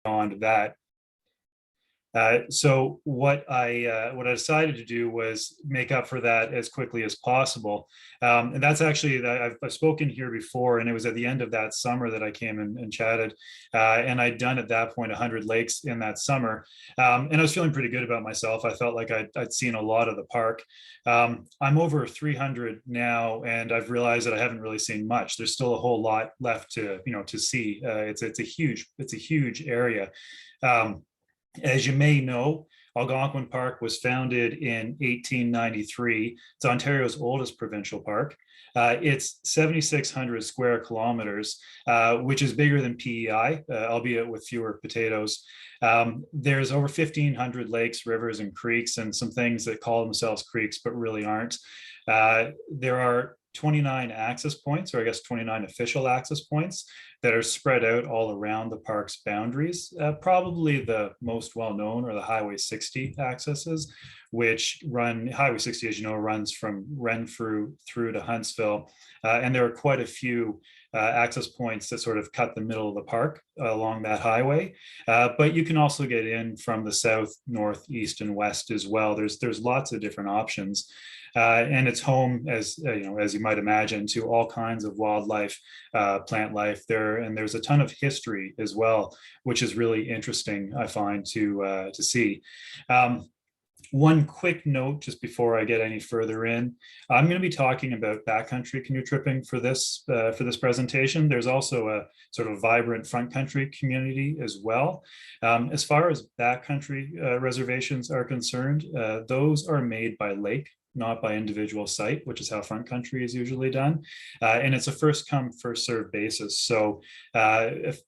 beyond that. So what I decided to do was make up for that as quickly as possible, and that's actually I've spoken here before, and it was at the end of that summer that I came and chatted, and I'd done at that point 100 lakes in that summer, and I was feeling pretty good about myself. I felt like I'd seen a lot of the park. I'm over 300 now, and I've realized that I haven't really seen much. There's still a whole lot left to see. It's a huge area. Um, as you may know, Algonquin Park was founded in 1893. It's Ontario's oldest provincial park. It's 7,600 square kilometers, which is bigger than PEI, albeit with fewer potatoes. There's over 1,500 lakes, rivers, and creeks, and some things that call themselves creeks but really aren't. There are 29 access points, or I guess 29 official access points that are spread out all around the park's boundaries. Probably the most well-known are the Highway 60 accesses, which Highway 60, as you know, runs from Renfrew through to Huntsville. And there are quite a few access points that sort of cut the middle of the park along that highway. But you can also get in from the south, north, east, and west as well. There's lots of different options. And it's home, as you might imagine, to all kinds of wildlife, plant life there, and there's a ton of history as well, which is really interesting, I find, to see. One quick note just before I get any further in, I'm going to be talking about backcountry canoe tripping for this presentation. There's also a sort of vibrant front country community as well. As far as backcountry reservations are concerned, those are made by lake, not by individual site, which is how front country is usually done. And it's a first come, first served basis. So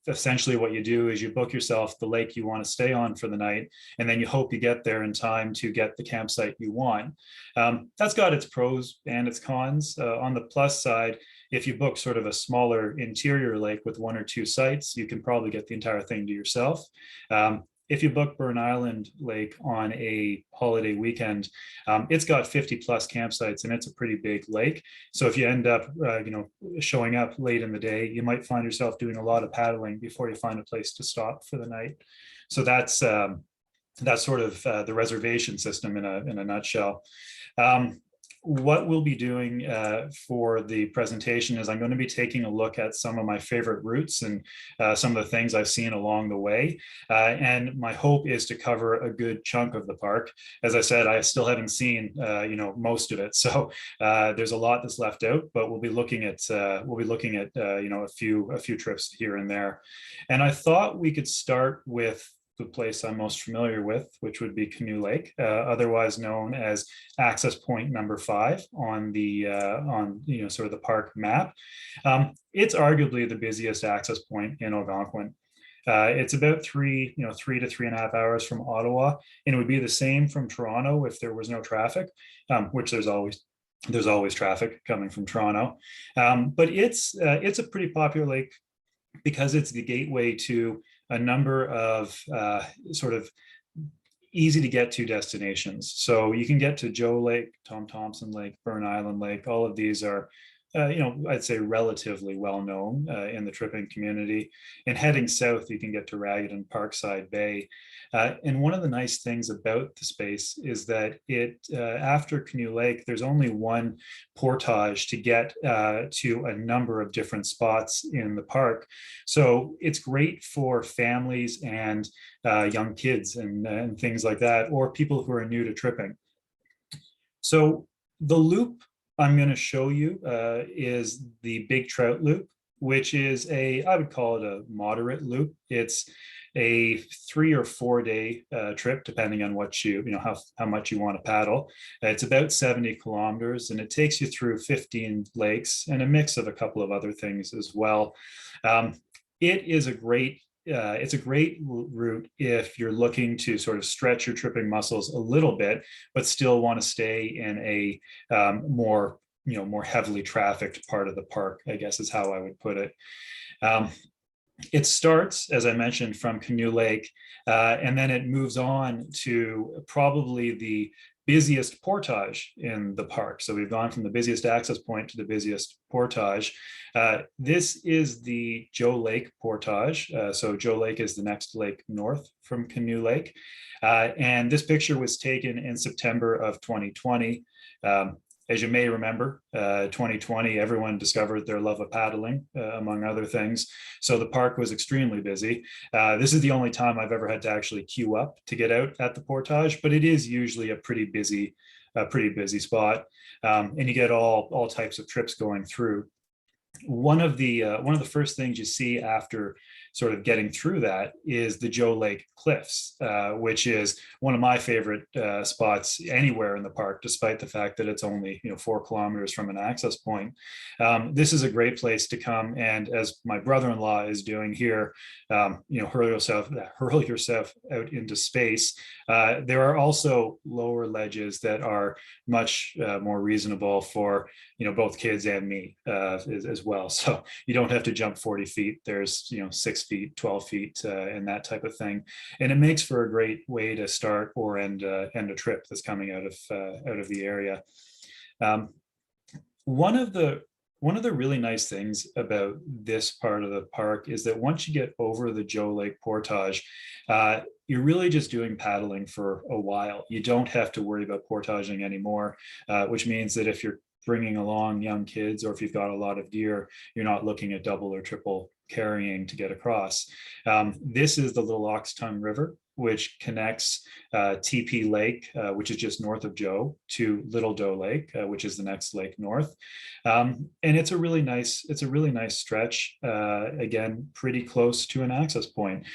essentially what you do is you book yourself the lake you want to stay on for the night, and then you hope you get there in time to get the campsite you want. That's got its pros and its cons. On the plus side, if you book sort of a smaller interior lake with one or two sites, you can probably get the entire thing to yourself. If you book Burn Island Lake on a holiday weekend, it's got 50 plus campsites, and it's a pretty big lake. So if you end up, showing up late in the day, you might find yourself doing a lot of paddling before you find a place to stop for the night. So that's sort of the reservation system in a nutshell. What we'll be doing for the presentation is I'm going to be taking a look at some of my favorite routes and some of the things I've seen along the way. And my hope is to cover a good chunk of the park. As I said, I still haven't seen most of it, so there's a lot that's left out. But we'll be looking at a few trips here and there. And I thought we could start with the place I'm most familiar with, which would be Canoe Lake, otherwise known as access point number 5 on the sort of the park map. It's arguably the busiest access point in Algonquin. It's about three to 3.5 hours from Ottawa, and it would be the same from Toronto if there was no traffic, which there's always traffic coming from Toronto. But it's a pretty popular lake because it's the gateway to a number of sort of easy to get to destinations. So you can get to Joe Lake, Tom Thompson Lake, Burn Island Lake. All of these are, I'd say relatively well known in the tripping community. And heading south, you can get to Ragged and Parkside Bay. And one of the nice things about the space is that after Canoe Lake, there's only one portage to get to a number of different spots in the park. So it's great for families and young kids and things like that, or people who are new to tripping. So the loop I'm going to show you is the Big Trout Loop, which is I would call it a moderate loop. It's a 3 or 4 day trip, depending on how much you want to paddle. It's about 70 kilometers, and it takes you through 15 lakes and a mix of a couple of other things as well. It's a great route if you're looking to sort of stretch your tripping muscles a little bit, but still want to stay in a more heavily trafficked part of the park, I guess is how I would put it. It starts, as I mentioned, from Canoe Lake, and then it moves on to probably the busiest portage in the park. So we've gone from the busiest access point to the busiest portage. This is the Joe Lake portage. So Joe Lake is the next lake north from Canoe Lake. And this picture was taken in September of 2020. As you may remember, 2020, everyone discovered their love of paddling, among other things. So the park was extremely busy. This is the only time I've ever had to actually queue up to get out at the portage, but it is usually a pretty busy spot, and you get all types of trips going through. One of the first things you see after sort of getting through that is the Joe Lake Cliffs, which is one of my favorite spots anywhere in the park, despite the fact that it's only 4 kilometers from an access point. This is a great place to come, and as my brother-in-law is doing here, hurl yourself out into space. There are also lower ledges that are much more reasonable for both kids and me as well. So you don't have to jump 40 feet. There's 6 feet, 12 feet, and that type of thing. And it makes for a great way to start or end a trip that's coming out of the area. One of the really nice things about this part of the park is that once you get over the Joe Lake portage, you're really just doing paddling for a while. You don't have to worry about portaging anymore, which means that if you're bringing along young kids, or if you've got a lot of deer, you're not looking at double or triple carrying to get across. This is the Little Ox Tongue River, which connects TP Lake, which is just north of Joe, to Little Doe Lake, which is the next lake north. And it's a really nice stretch. Again, pretty close to an access point.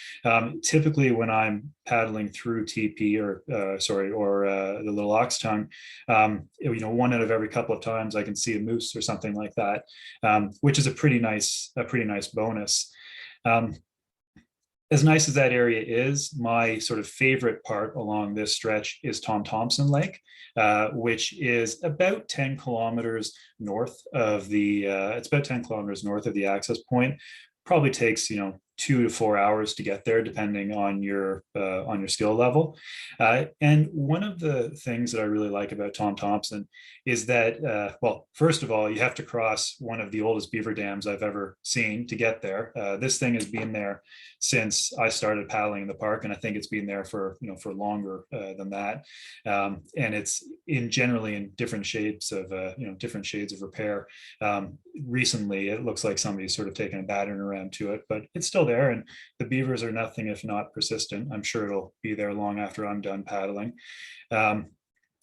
Typically, when I'm paddling through TP or the Little Ox Tongue, one out of every couple of times I can see a moose or something like that, which is a pretty nice bonus. As nice as that area is, my sort of favorite part along this stretch is Tom Thompson Lake, which is about 10 kilometers north of the access point. Probably takes 2 to 4 hours to get there, depending on your skill level. And one of the things that I really like about Tom Thompson is that, first of all, you have to cross one of the oldest beaver dams I've ever seen to get there. This thing has been there since I started paddling in the park, and I think it's been there for longer than that. And it's generally in different shapes of repair. Recently, it looks like somebody's sort of taken a battering around to it, but it's still there, and the beavers are nothing if not persistent. I'm sure it'll be there long after I'm done paddling.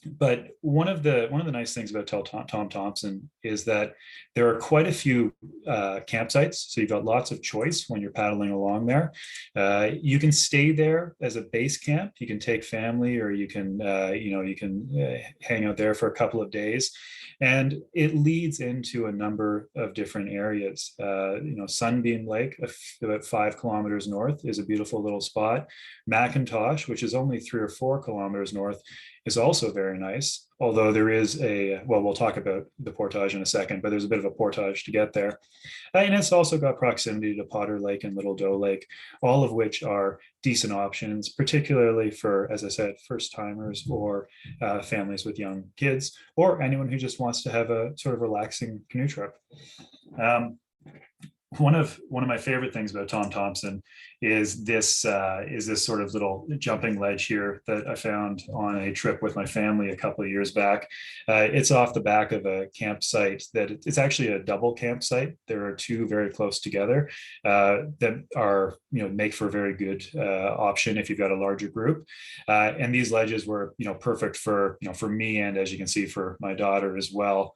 But one of the nice things about Tom Thompson is that there are quite a few campsites, so you've got lots of choice when you're paddling along there. You can stay there as a base camp. You can take family, or you can hang out there for a couple of days, and it leads into a number of different areas. Sunbeam Lake, about 5 kilometers north, is a beautiful little spot. Macintosh, which is only 3 or 4 kilometers north, is also very nice, although there is we'll talk about the portage in a second, but there's a bit of a portage to get there. And it's also got proximity to Potter Lake and Little Doe Lake, all of which are decent options, particularly for, as I said, first timers or families with young kids, or anyone who just wants to have a sort of relaxing canoe trip. One of my favorite things about Tom Thompson is this sort of little jumping ledge here that I found on a trip with my family a couple of years back. It's off the back of a campsite that it's actually a double campsite. There are 2 very close together that are make for a very good option if you've got a larger group. And these ledges were perfect for me, and as you can see, for my daughter as well.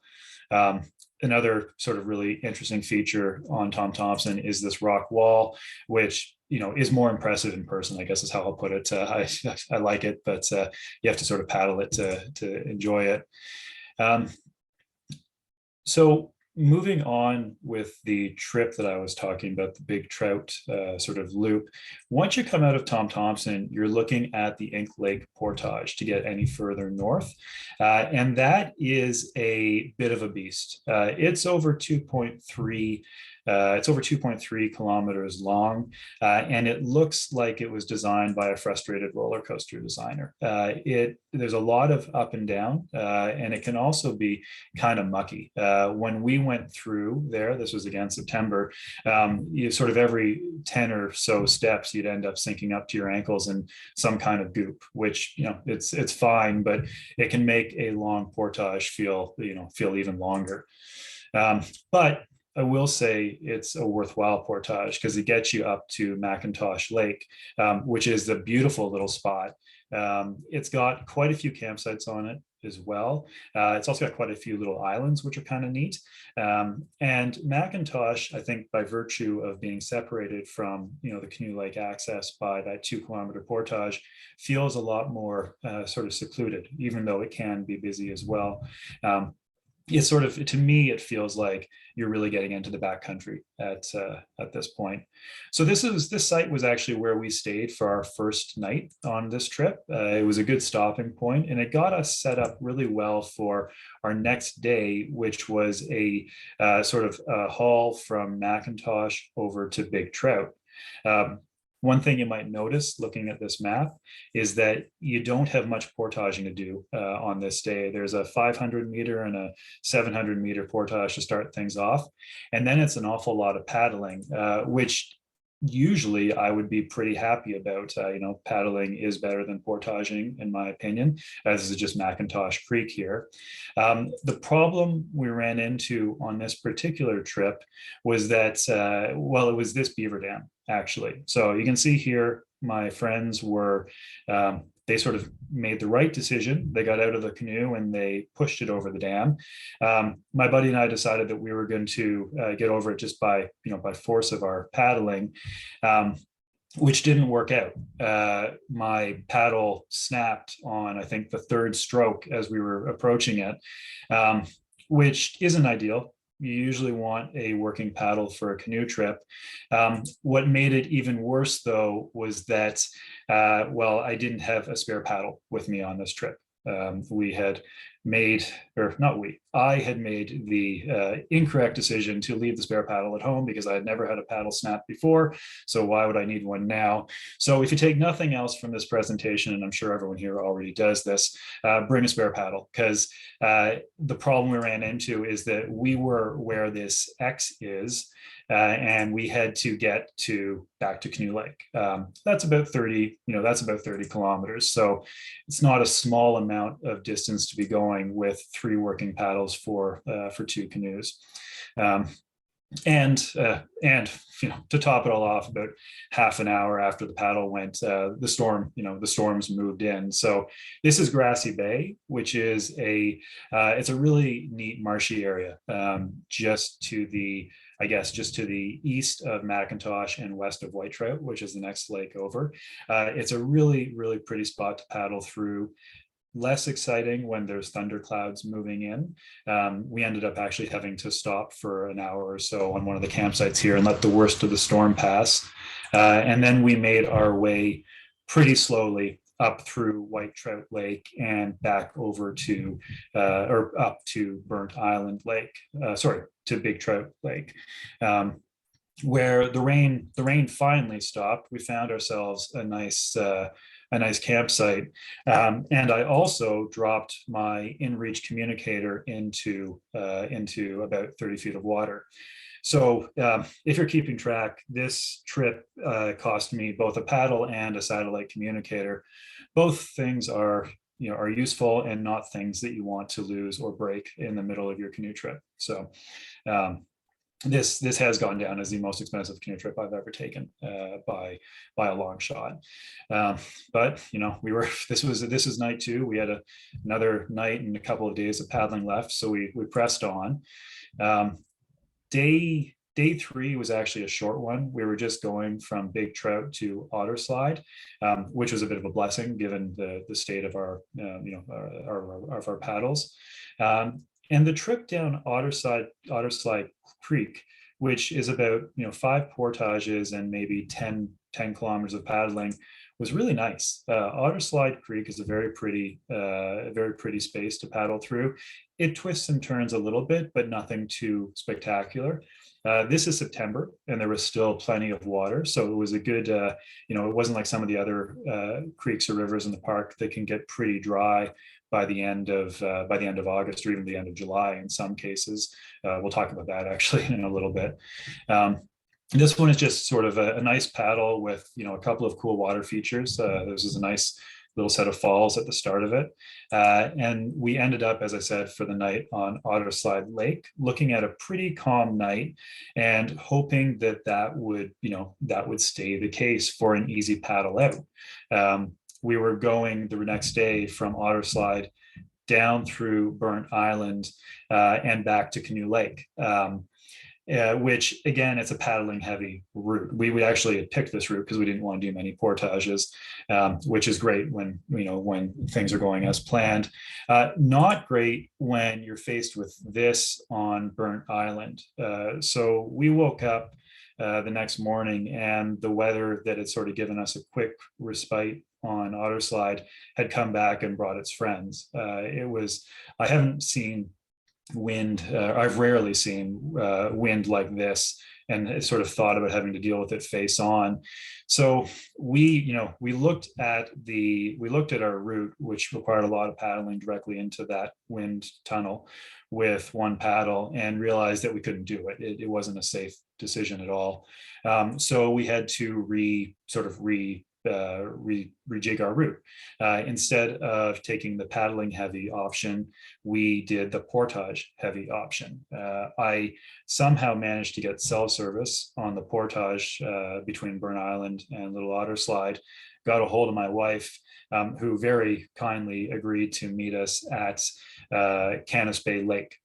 Another sort of really interesting feature on Tom Thompson is this rock wall, which is more impressive in person, I guess is how I'll put it. I like it, but you have to sort of paddle it to enjoy it. So moving on with the trip that I was talking about, the big trout sort of loop, once you come out of Tom Thompson, you're looking at the Ink Lake portage to get any further north. And that is a bit of a beast. It's over 2.3 It's over 2.3 kilometers long, and it looks like it was designed by a frustrated roller coaster designer. There's a lot of up and down, and it can also be kind of mucky. When we went through there, this was again September, you sort of every 10 or so steps, you'd end up sinking up to your ankles in some kind of goop, which, it's fine, but it can make a long portage feel even longer. But I will say it's a worthwhile portage because it gets you up to McIntosh Lake, which is a beautiful little spot. It's got quite a few campsites on it as well. It's also got quite a few little islands, which are kind of neat. And McIntosh, I think by virtue of being separated from, the Canoe Lake access by that 2 kilometer portage, feels a lot more sort of secluded, even though it can be busy as well. It's sort of, to me, it feels like you're really getting into the backcountry at this point. So this site was actually where we stayed for our first night on this trip. It was a good stopping point, and it got us set up really well for our next day, which was a sort of a haul from McIntosh over to Big Trout. One thing you might notice looking at this map is that you don't have much portaging to do on this day. There's a 500 meter and a 700 meter portage to start things off. And then it's an awful lot of paddling, which usually I would be pretty happy about. Paddling is better than portaging, in my opinion. This is just McIntosh Creek here. The problem we ran into on this particular trip was that, it was this beaver dam, actually. So you can see here, my friends were, they sort of made the right decision. They got out of the canoe and they pushed it over the dam. My buddy and I decided that we were going to get over it just by force of our paddling, which didn't work out. My paddle snapped on, I think, the third stroke as we were approaching it, which isn't ideal. You usually want a working paddle for a canoe trip. What made it even worse, though, was that, I didn't have a spare paddle with me on this trip. I had made the incorrect decision to leave the spare paddle at home because I had never had a paddle snap before. So why would I need one now? So if you take nothing else from this presentation, and I'm sure everyone here already does this, bring a spare paddle, because the problem we ran into is that we were where this X is, and we had to get back to Canoe Lake. That's about 30 kilometers. So it's not a small amount of distance to be going with 3 working paddles for 2 canoes. And to top it all off, about half an hour after the paddle went, the storms moved in. So this is Grassy Bay, which is it's a really neat marshy area, just to the east of McIntosh and west of White Trout, which is the next lake over. It's a really, really pretty spot to paddle through. Less exciting when there's thunderclouds moving in. We ended up actually having to stop for an hour or so on one of the campsites here and let the worst of the storm pass. And then we made our way pretty slowly up through White Trout Lake and back over to, or up to Burnt Island Lake, to Big Trout Lake. Where the rain finally stopped, we found ourselves a nice campsite. And I also dropped my inReach communicator into about 30 feet of water. So if you're keeping track, this trip cost me both a paddle and a satellite communicator. Both things are useful and not things that you want to lose or break in the middle of your canoe trip. So this has gone down as the most expensive canoe trip I've ever taken, by a long shot. But this was night 2. We had another night and a couple of days of paddling left, so we pressed on. Day 3 was actually a short one. We were just going from Big Trout to Otter Slide, which was a bit of a blessing given the state of our our paddles. And the trip down Otter Slide Creek, which is about 5 portages and maybe 10 kilometers of paddling, was really nice. Otter Slide Creek is a very pretty space to paddle through. It twists and turns a little bit, but nothing too spectacular. This is September, and there was still plenty of water, so it was a good, it wasn't like some of the other creeks or rivers in the park that can get pretty dry by the end of August or even the end of July in some cases. We'll talk about that actually in a little bit. This one is just sort of a nice paddle with a couple of cool water features. This is a nice little set of falls at the start of it. And we ended up, as I said, for the night on Otter Slide Lake, looking at a pretty calm night and hoping that that would stay the case for an easy paddle out. We were going the next day from Otter Slide down through Burnt Island and back to Canoe Lake. Which again, it's a paddling heavy route. We actually had picked this route because we didn't want to do many portages, which is great when things are going as planned. Not great when you're faced with this on Burnt Island. So we woke up the next morning, and the weather that had sort of given us a quick respite on Otter Slide had come back and brought its friends. I haven't seen wind. I've rarely seen wind like this, and sort of thought about having to deal with it face on. So we looked at our route, which required a lot of paddling directly into that wind tunnel with one paddle, and realized that we couldn't do it. It wasn't a safe decision at all. So we had to rejig our route. Instead of taking the paddling heavy option, we did the portage heavy option. I somehow managed to get cell service on the portage between Burnt Island and Little Otter Slide, got a hold of my wife, who very kindly agreed to meet us at Canis Bay Lake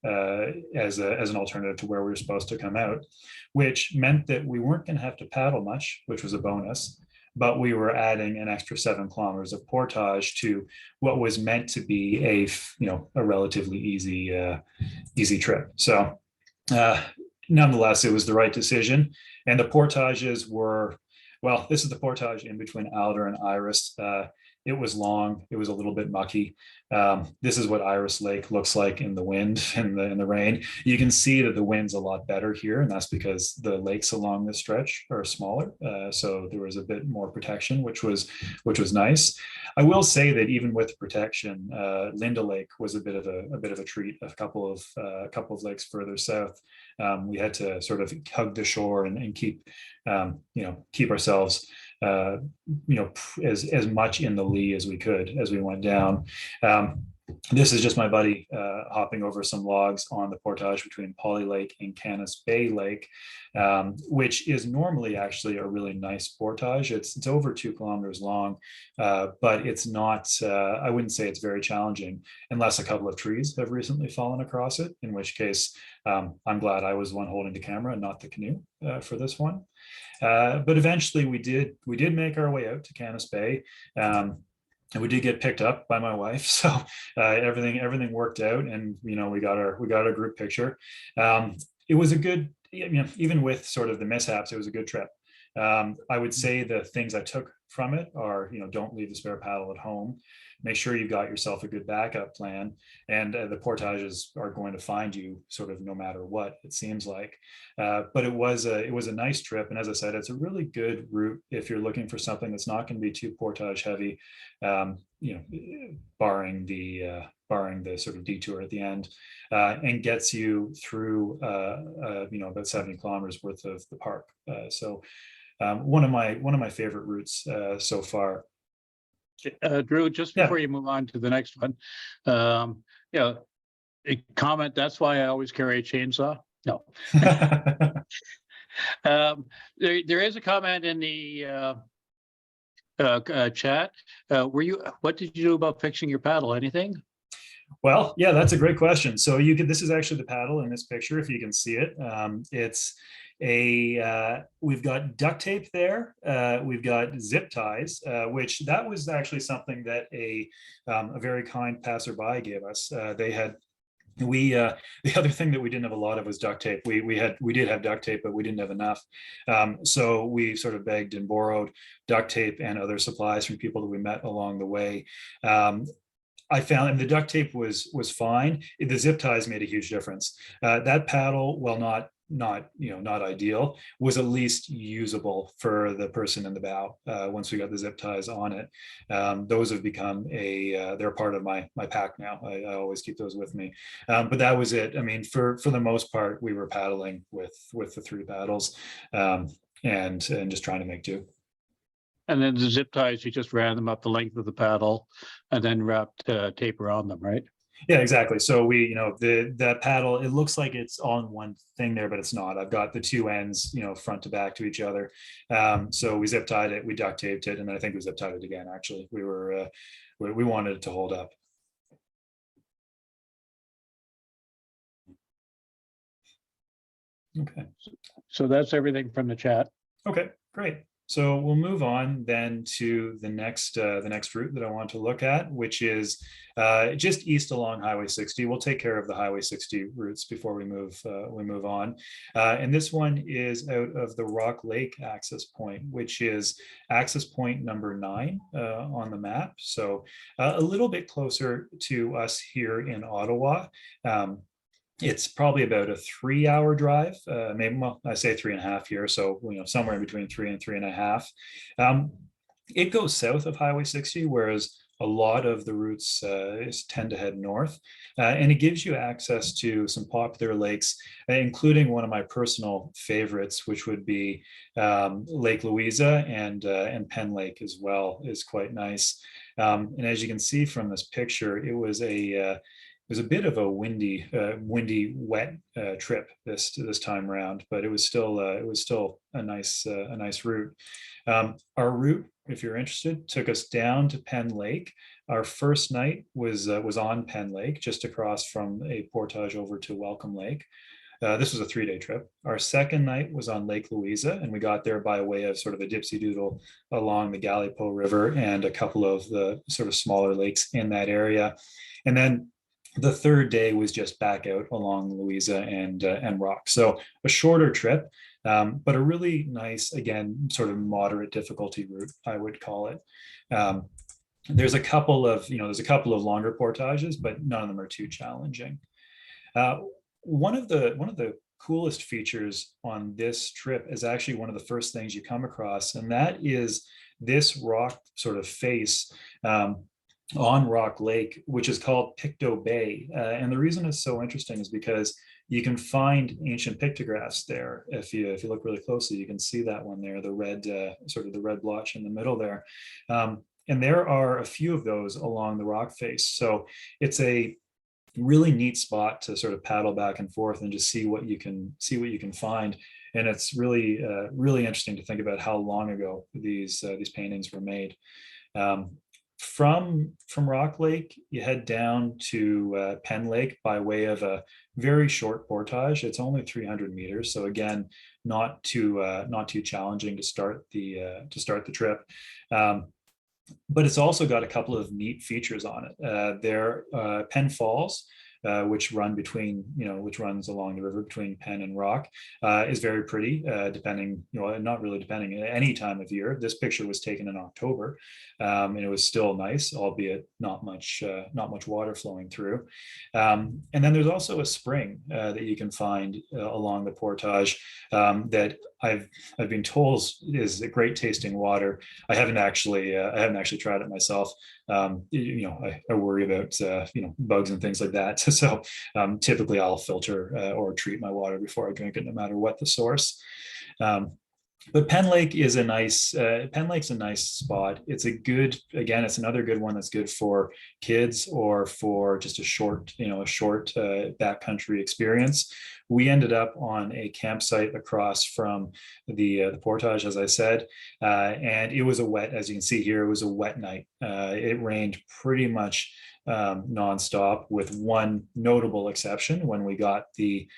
as an alternative to where we were supposed to come out, which meant that we weren't going to have to paddle much, which was a bonus, but we were adding an extra 7 kilometers of portage to what was meant to be a relatively easy trip. So nonetheless, it was the right decision. And the portages were, well, this is the portage in between Alder and Iris. It was long. It was a little bit mucky. This is what Iris Lake looks like in the wind and the rain. You can see that the wind's a lot better here, and that's because the lakes along this stretch are smaller. So there was a bit more protection, which was nice. I will say that even with protection, Linda Lake was a bit of a treat. A couple of lakes further south, we had to sort of hug the shore and keep ourselves as much in the lee as we could as we went down. This is just my buddy hopping over some logs on the portage between Polly Lake and Canis Bay Lake, which is normally actually a really nice portage. It's over 2 kilometers long, but it's not, I wouldn't say it's very challenging unless a couple of trees have recently fallen across it, in which case I'm glad I was the one holding the camera and not the canoe for this one. But eventually we did make our way out to Canis Bay. And we did get picked up by my wife, so everything worked out, and we got our group picture. It was a good, even with sort of the mishaps, it was a good trip. I would say the things I took from it are, don't leave the spare paddle at home. Make sure you've got yourself a good backup plan, and the portages are going to find you sort of no matter what, it seems like. But it was a nice trip, and as I said, it's a really good route if you're looking for something that's not going to be too portage heavy, barring the sort of detour at the end, and gets you through about 70 kilometers worth of the park. So one of my favorite routes so far. Drew, just before you move on to the next one, a comment. That's why I always carry a chainsaw. No. There is a comment in the chat. What did you do about fixing your paddle? Anything? Well, yeah, that's a great question. So this is actually the paddle in this picture, if you can see it. It's we've got duct tape there. We've got zip ties, which that was actually something that a very kind passerby gave us. The other thing that we didn't have a lot of was duct tape. We did have duct tape, but we didn't have enough. So we sort of begged and borrowed duct tape and other supplies from people that we met along the way. I found, and the duct tape was fine. The zip ties made a huge difference. That paddle, while not not ideal, was at least usable for the person in the bow. Once we got the zip ties on it, those have become they're part of my pack now. I always keep those with me. But that was it. I mean, for the most part, we were paddling with the 3 paddles, and just trying to make do. And then the zip ties, you just ran them up the length of the paddle and then wrapped tape around them, right? Yeah, exactly. So we, that paddle, it looks like it's all in one thing there, but it's not. I've got the 2 ends, front to back to each other. So we zip tied it, we duct taped it, and then I think we zip tied it again. Actually, we wanted it to hold up. Okay. So that's everything from the chat. Okay, great. So we'll move on then to the next route that I want to look at, which is just east along Highway 60. We'll take care of the Highway 60 routes before we move on. And this one is out of the Rock Lake access point, which is access point number 9 on the map. So a little bit closer to us here in Ottawa. It's probably about a 3-hour drive, maybe, well, I say 3.5 here, so somewhere in between 3 and 3.5. It goes south of Highway 60, whereas a lot of the routes tend to head north, and it gives you access to some popular lakes, including one of my personal favorites, which would be Lake Louisa, and Penn Lake as well is quite nice. And as you can see from this picture, it was a bit of a windy, wet trip this time around, but it was still a nice route. Our route, if you're interested, took us down to Penn Lake. Our first night was on Penn Lake, just across from a portage over to Welcome Lake. This was a 3-day trip. Our second night was on Lake Louisa, and we got there by way of sort of a dipsy doodle along the Gallipo River and a couple of the sort of smaller lakes in that area. And then the third day was just back out along Louisa and Rock. So a shorter trip, but a really nice, again, sort of moderate difficulty route, I would call it. There's a couple of longer portages, but none of them are too challenging. One of the coolest features on this trip is actually one of the first things you come across, and that is this rock sort of face on Rock Lake, which is called Pictou Bay. And the reason it's so interesting is because you can find ancient pictographs there. If you look really closely, you can see that one there, the red, sort of the red blotch in the middle there. And there are a few of those along the rock face. So it's a really neat spot to sort of paddle back and forth and just see what you can find. And it's really, really interesting to think about how long ago these paintings were made. From Rock Lake, you head down to Penn Lake by way of a very short portage. It's only 300 meters, so again, not too challenging to start the trip. But it's also got a couple of neat features on it. Penn Falls, which runs along the river between Penn and Rock, is very pretty, not really depending at any time of year. This picture was taken in October, and it was still nice, albeit not much water flowing through. And then there's also a spring that you can find along the portage that I've been told is a great tasting water. I haven't actually tried it myself. I worry about bugs and things like that. So typically I'll filter or treat my water before I drink it, no matter what the source. But Penn Lake is Penn Lake's a nice spot. It's another good one that's good for kids or for just a short backcountry experience. We ended up on a campsite across from the portage, as I said, and it was as you can see here, it was a wet night. It rained pretty much nonstop, with one notable exception when we got the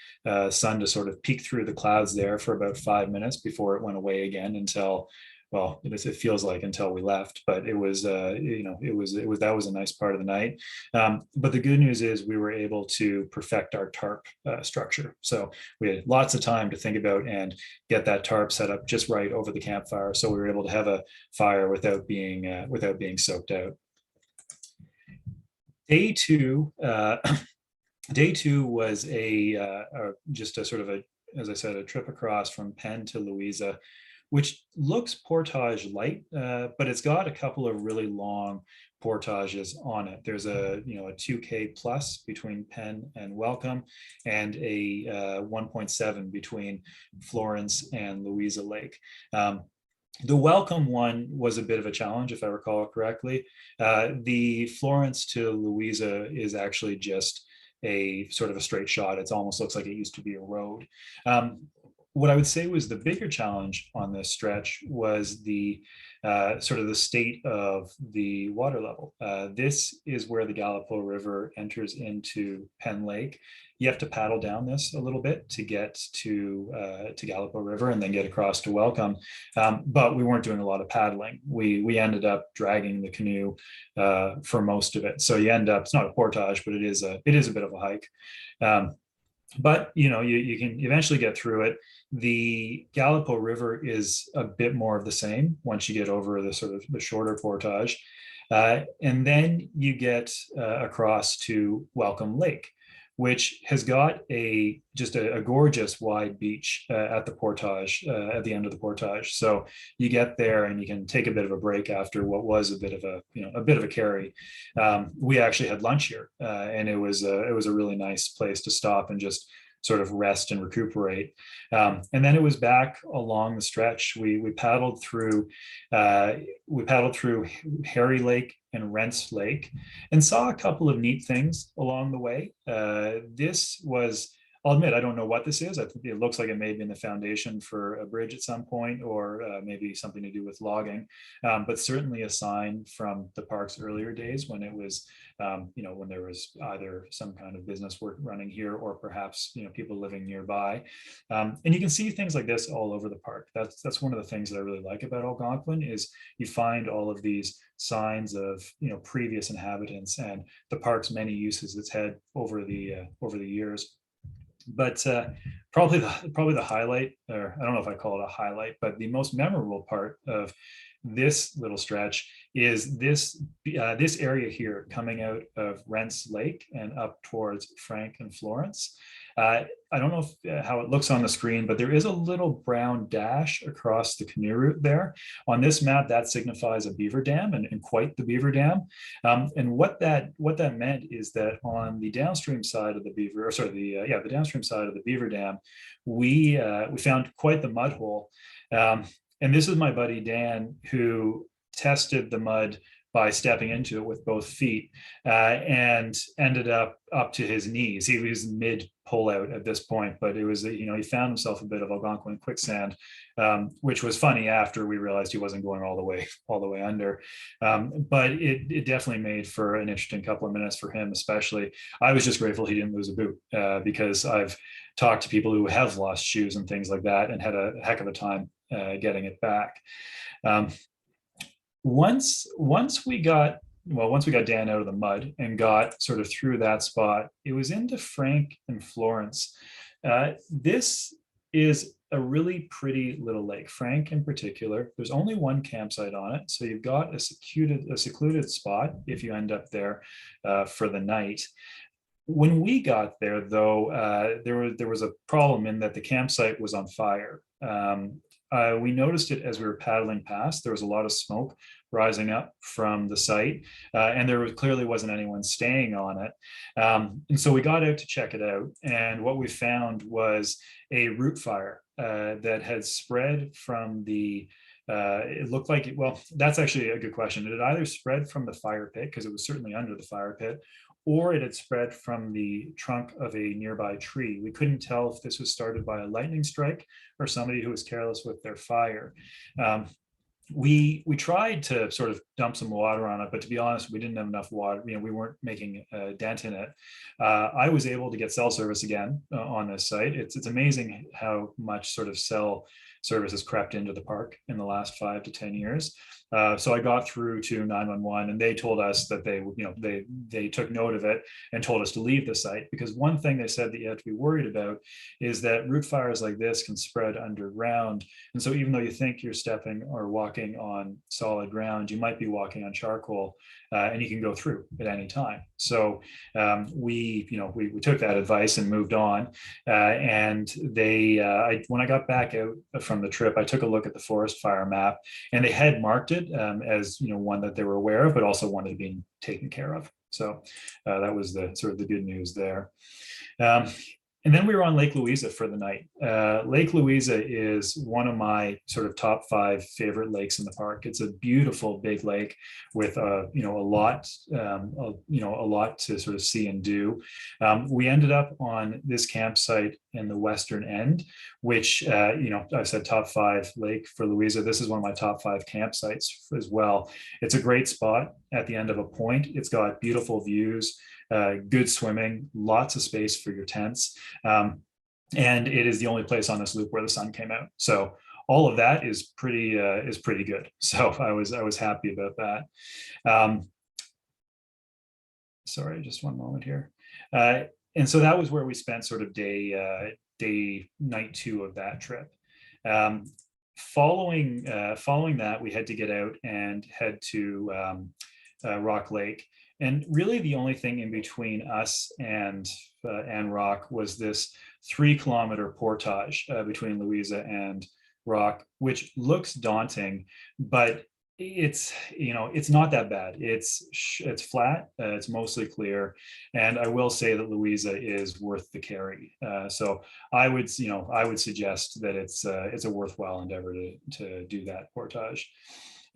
sun to sort of peek through the clouds there for about 5 minutes before it went away again until, well, it feels like until we left. But it was that was a nice part of the night. But the good news is we were able to perfect our tarp structure. So we had lots of time to think about and get that tarp set up just right over the campfire. So we were able to have a fire without being soaked out. Day two was just a sort of as I said, a trip across from Penn to Louisa, which looks portage light, but it's got a couple of really long portages on it. There's a 2K plus between Penn and Welcome, and a 1.7 between Florence and Louisa Lake. The Welcome one was a bit of a challenge, if I recall correctly. The Florence to Louisa is actually just a sort of a straight shot. It almost looks like it used to be a road. What I would say was the bigger challenge on this stretch was the sort of the state of the water level. This is where the Gallipo River enters into Penn Lake. You have to paddle down this a little bit to get to Gallipo River and then get across to Welcome. But we weren't doing a lot of paddling. We ended up dragging the canoe for most of it. So you end up, it's not a portage, but it is a bit of a hike. But you can eventually get through it. The Gallipo River is a bit more of the same once you get over the sort of the shorter portage, and then you get across to Welcome Lake, which has got just a gorgeous wide beach at the portage, at the end of the portage. So you get there and you can take a bit of a break after what was a bit of a carry. We actually had lunch here, and it was a really nice place to stop and just sort of rest and recuperate. And then it was back along the stretch. We paddled through Harry Lake and Rents Lake and saw a couple of neat things along the way. This was, I'll admit, I don't know what this is. I think it looks like it may have been the foundation for a bridge at some point, or maybe something to do with logging, but certainly a sign from the park's earlier days when it was, when there was either some kind of business work running here, or perhaps, people living nearby. And you can see things like this all over the park. That's one of the things that I really like about Algonquin is you find all of these signs of previous inhabitants and the park's many uses it's had over the years. But probably the highlight, or I don't know if I call it a highlight, but the most memorable part of this little stretch is this area here coming out of Rents Lake and up towards Frank and Florence. I don't know how it looks on the screen, but there is a little brown dash across the canoe route there. On this map, that signifies a beaver dam, and quite the beaver dam. And what that meant is that on the downstream side of the the downstream side of the beaver dam, we found quite the mud hole. And this is my buddy Dan, who tested the mud by stepping into it with both feet, and ended up to his knees. He was mid pullout at this point, but it was, he found himself a bit of Algonquin quicksand, which was funny after we realized he wasn't going all the way under. But it definitely made for an interesting couple of minutes for him, especially. I was just grateful he didn't lose a boot, because I've talked to people who have lost shoes and things like that and had a heck of a time getting it back. Once we got Dan out of the mud and got sort of through that spot, it was into Frank and Florence. This is a really pretty little lake. Frank in particular, there's only one campsite on it, so you've got a secluded spot if you end up there for the night. When we got there, though, there was a problem in that the campsite was on fire. We noticed it as we were paddling past. There was a lot of smoke rising up from the site, and there clearly wasn't anyone staying on it. And so we got out to check it out, and what we found was a root fire that had spread from the it looked like well, that's actually a good question. It had either spread from the fire pit, because it was certainly under the fire pit, or it had spread from the trunk of a nearby tree. We couldn't tell if this was started by a lightning strike or somebody who was careless with their fire. We tried to sort of dump some water on it, but to be honest, we didn't have enough water. We weren't making a dent in it. I was able to get cell service again on this site. It's amazing how much sort of cell service has crept into the park in the last 5 to 10 years. So I got through to 911, and they told us that they took note of it and told us to leave the site, because one thing they said that you have to be worried about is that root fires like this can spread underground. And so even though you think you're stepping or walking on solid ground, you might be walking on charcoal, and you can go through at any time. So we took that advice and moved on. And when I got back out from the trip, I took a look at the forest fire map, and they had marked it as one that they were aware of, but also one that had been taken care of. So that was the sort of the good news there. And then we were on Lake Louisa for the night. Lake Louisa is one of my sort of top 5 favorite lakes in the park. It's a beautiful big lake with a lot to sort of see and do. We ended up on this campsite in the western end, which I've said top 5 lake for Louisa. This is one of my top 5 campsites as well. It's a great spot at the end of a point. It's got beautiful views. Good swimming, lots of space for your tents, and it is the only place on this loop where the sun came out. So all of that is pretty good. So I was happy about that. Sorry, just one moment here. And so that was where we spent sort of night 2 of that trip. Following that, we had to get out and head to Rock Lake. And really the only thing in between us and Rock was this 3-kilometer portage between Louisa and Rock, which looks daunting, but it's not that bad. It's flat, it's mostly clear, and I will say that Louisa is worth the carry. So I would suggest that it's a worthwhile endeavor to do that portage.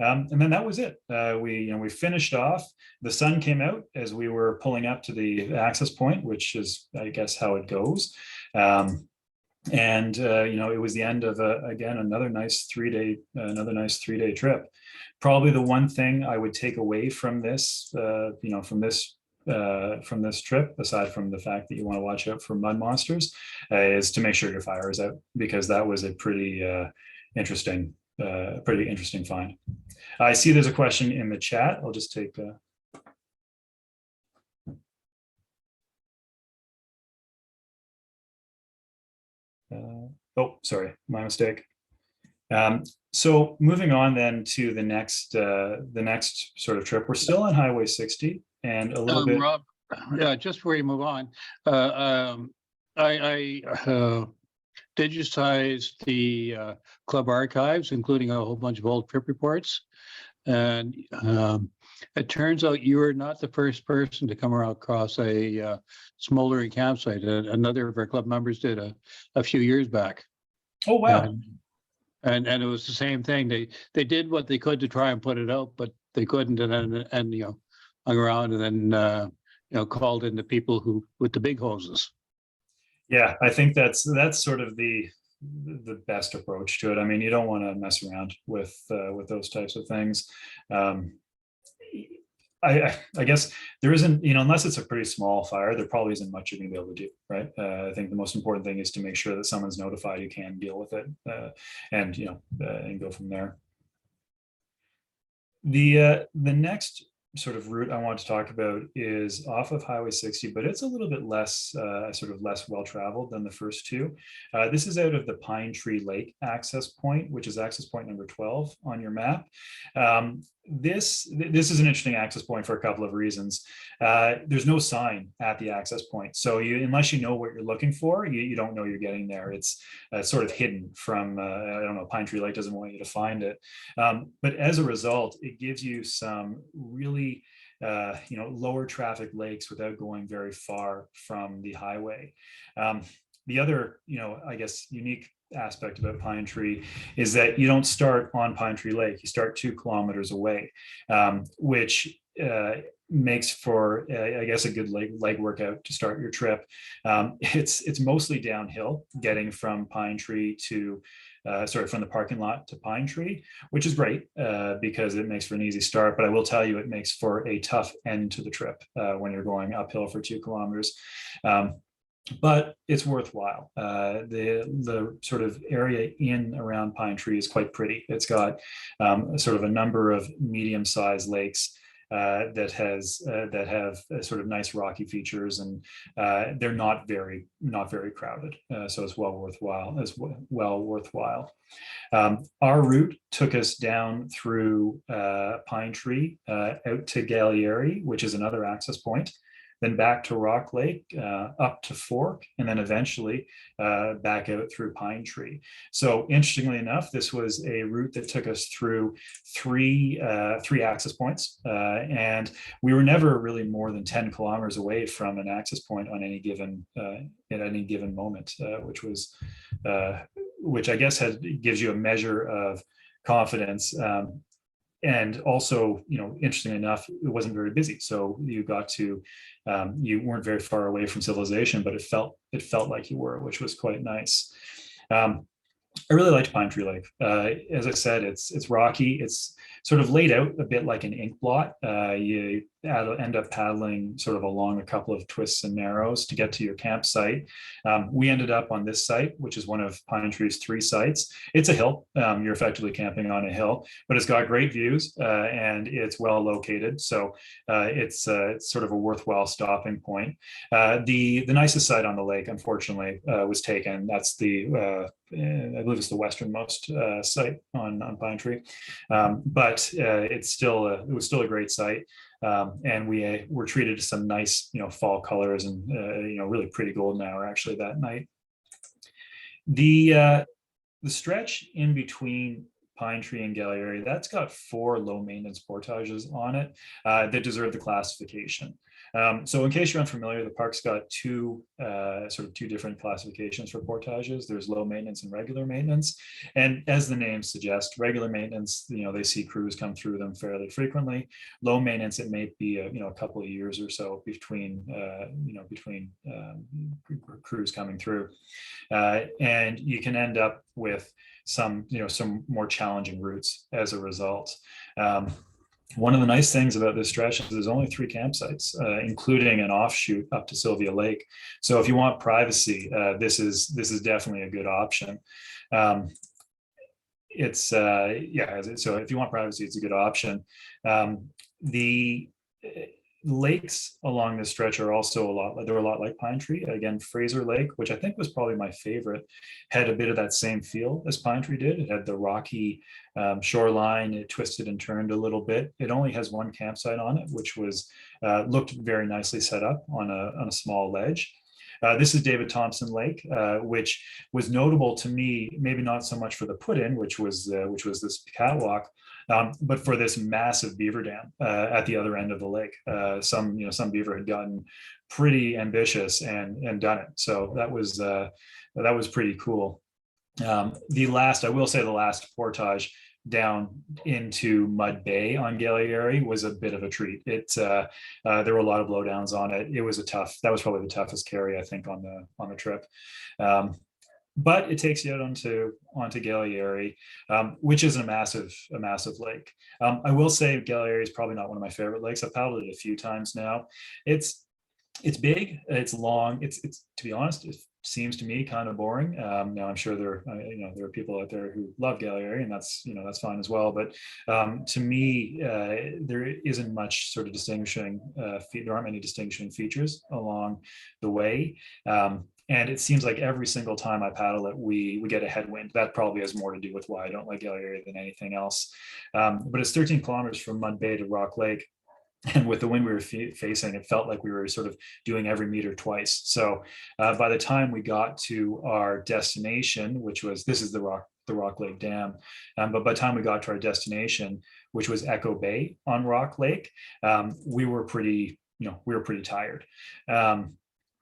And then that was it. We finished off. The sun came out as we were pulling up to the access point, which is, I guess, how it goes. It was the end of another nice 3-day trip. Probably the one thing I would take away from this trip, aside from the fact that you want to watch out for mud monsters, is to make sure your fire is out, because that was a pretty interesting find. I see there's a question in the chat. I'll just take oh, sorry, my mistake. So moving on then to the next sort of trip. We're still on Highway 60 and a little bit. Rob, yeah, just before you move on, I digitized the club archives, including a whole bunch of old trip reports. And it turns out you are not the first person to come across a smoldering campsite. Another of our club members did a few years back. Oh, wow. And it was the same thing. They did what they could to try and put it out, but they couldn't, and hung around, and then called in the people who with the big hoses. Yeah, I think that's sort of the best approach to it. I mean, you don't want to mess around with those types of things. I guess there isn't, unless it's a pretty small fire, there probably isn't much you're going to be able to do, right? I think the most important thing is to make sure that someone's notified who can deal with it, and go from there. The next sort of route I want to talk about is off of Highway 60, but it's a little bit less well traveled than the first 2. This is out of the Pine Tree Lake access point, which is access point number 12 on your map. This is an interesting access point for a couple of reasons. There's no sign at the access point, so unless you know what you're looking for, you don't know you're getting there. It's sort of hidden from I don't know, Pine Tree Lake doesn't want you to find it, but as a result, it gives you some really lower traffic lakes without going very far from the highway. The other I guess unique aspect about Pine Tree is that you don't start on Pine Tree Lake. You start 2 kilometers away, which makes for I guess a good leg workout to start your trip. It's mostly downhill getting from Pine Tree to from the parking lot to Pine Tree, which is great because it makes for an easy start. But I will tell you, it makes for a tough end to the trip when you're going uphill for 2 kilometers. but it's worthwhile. The sort of area in around Pine Tree is quite pretty. It's got sort of a number of medium-sized lakes that have sort of nice rocky features, and they're not very crowded. So it's well worthwhile. Our route took us down through Pine Tree out to Gallieri, which is another access point, then back to Rock Lake, up to Fork, and then eventually back out through Pine Tree. So interestingly enough, this was a route that took us through three access points, and we were never really more than 10 kilometers away from an access point on any given at any given moment, which I guess gives you a measure of confidence. And also, interestingly enough, it wasn't very busy, so you got to you weren't very far away from civilization, but it felt like you were, which was quite nice. I really liked Pine Tree Lake. As I said, it's rocky. It's sort of laid out a bit like an ink blot. You end up paddling sort of along a couple of twists and narrows to get to your campsite. We ended up on this site, which is one of Pine Tree's 3 sites. It's a hill. You're effectively camping on a hill, but it's got great views and it's well located. So it's sort of a worthwhile stopping point. The nicest site on the lake, unfortunately, was taken. That's I believe it's the westernmost site on Pine Tree, but it was still a great site. And we were treated to some nice, fall colors and, really pretty golden hour actually that night. The stretch in between Pine Tree and Gallieri, that's got 4 low maintenance portages on it that deserve the classification. So in case you're unfamiliar, the park's got two different classifications for portages. There's low maintenance and regular maintenance. And as the name suggests, regular maintenance, they see crews come through them fairly frequently. Low maintenance, it may be a couple of years or so between crews coming through. And you can end up with some more challenging routes as a result. One of the nice things about this stretch is there's only 3 campsites, including an offshoot up to Sylvia Lake. So if you want privacy, this is definitely a good option. So if you want privacy, it's a good option. The lakes along this stretch are also they're a lot like Pine Tree. Again, Fraser Lake, which I think was probably my favorite, had a bit of that same feel as Pine Tree did. It had the rocky shoreline. It twisted and turned a little bit. It only has 1 campsite on it, which was looked very nicely set up on a small ledge. This is David Thompson Lake, which was notable to me, maybe not so much for the put-in, which was this catwalk, but for this massive beaver dam at the other end of the lake. Some beaver had gotten pretty ambitious and done it. So that was pretty cool. I will say the last portage down into Mud Bay on Gallieri was a bit of a treat. There were a lot of blowdowns on it. That was probably the toughest carry, I think, on the trip. But it takes you out onto Gallieri, which is a massive lake. I will say Gallieri is probably not one of my favorite lakes. I've paddled it a few times now. It's big, it's long. It's to be honest, it seems to me kind of boring. Now I'm sure there are people out there who love Gallieri, and that's fine as well. But to me, there isn't much sort of distinguishing. There aren't many distinguishing features along the way. And it seems like every single time I paddle it, we get a headwind. That probably has more to do with why I don't like Gallieri than anything else. But it's 13 kilometers from Mud Bay to Rock Lake. And with the wind we were facing, it felt like we were sort of doing every meter twice. So by the time we got to our destination, this is the Rock Lake Dam, but by the time we got to our destination, which was Echo Bay on Rock Lake, we were pretty tired.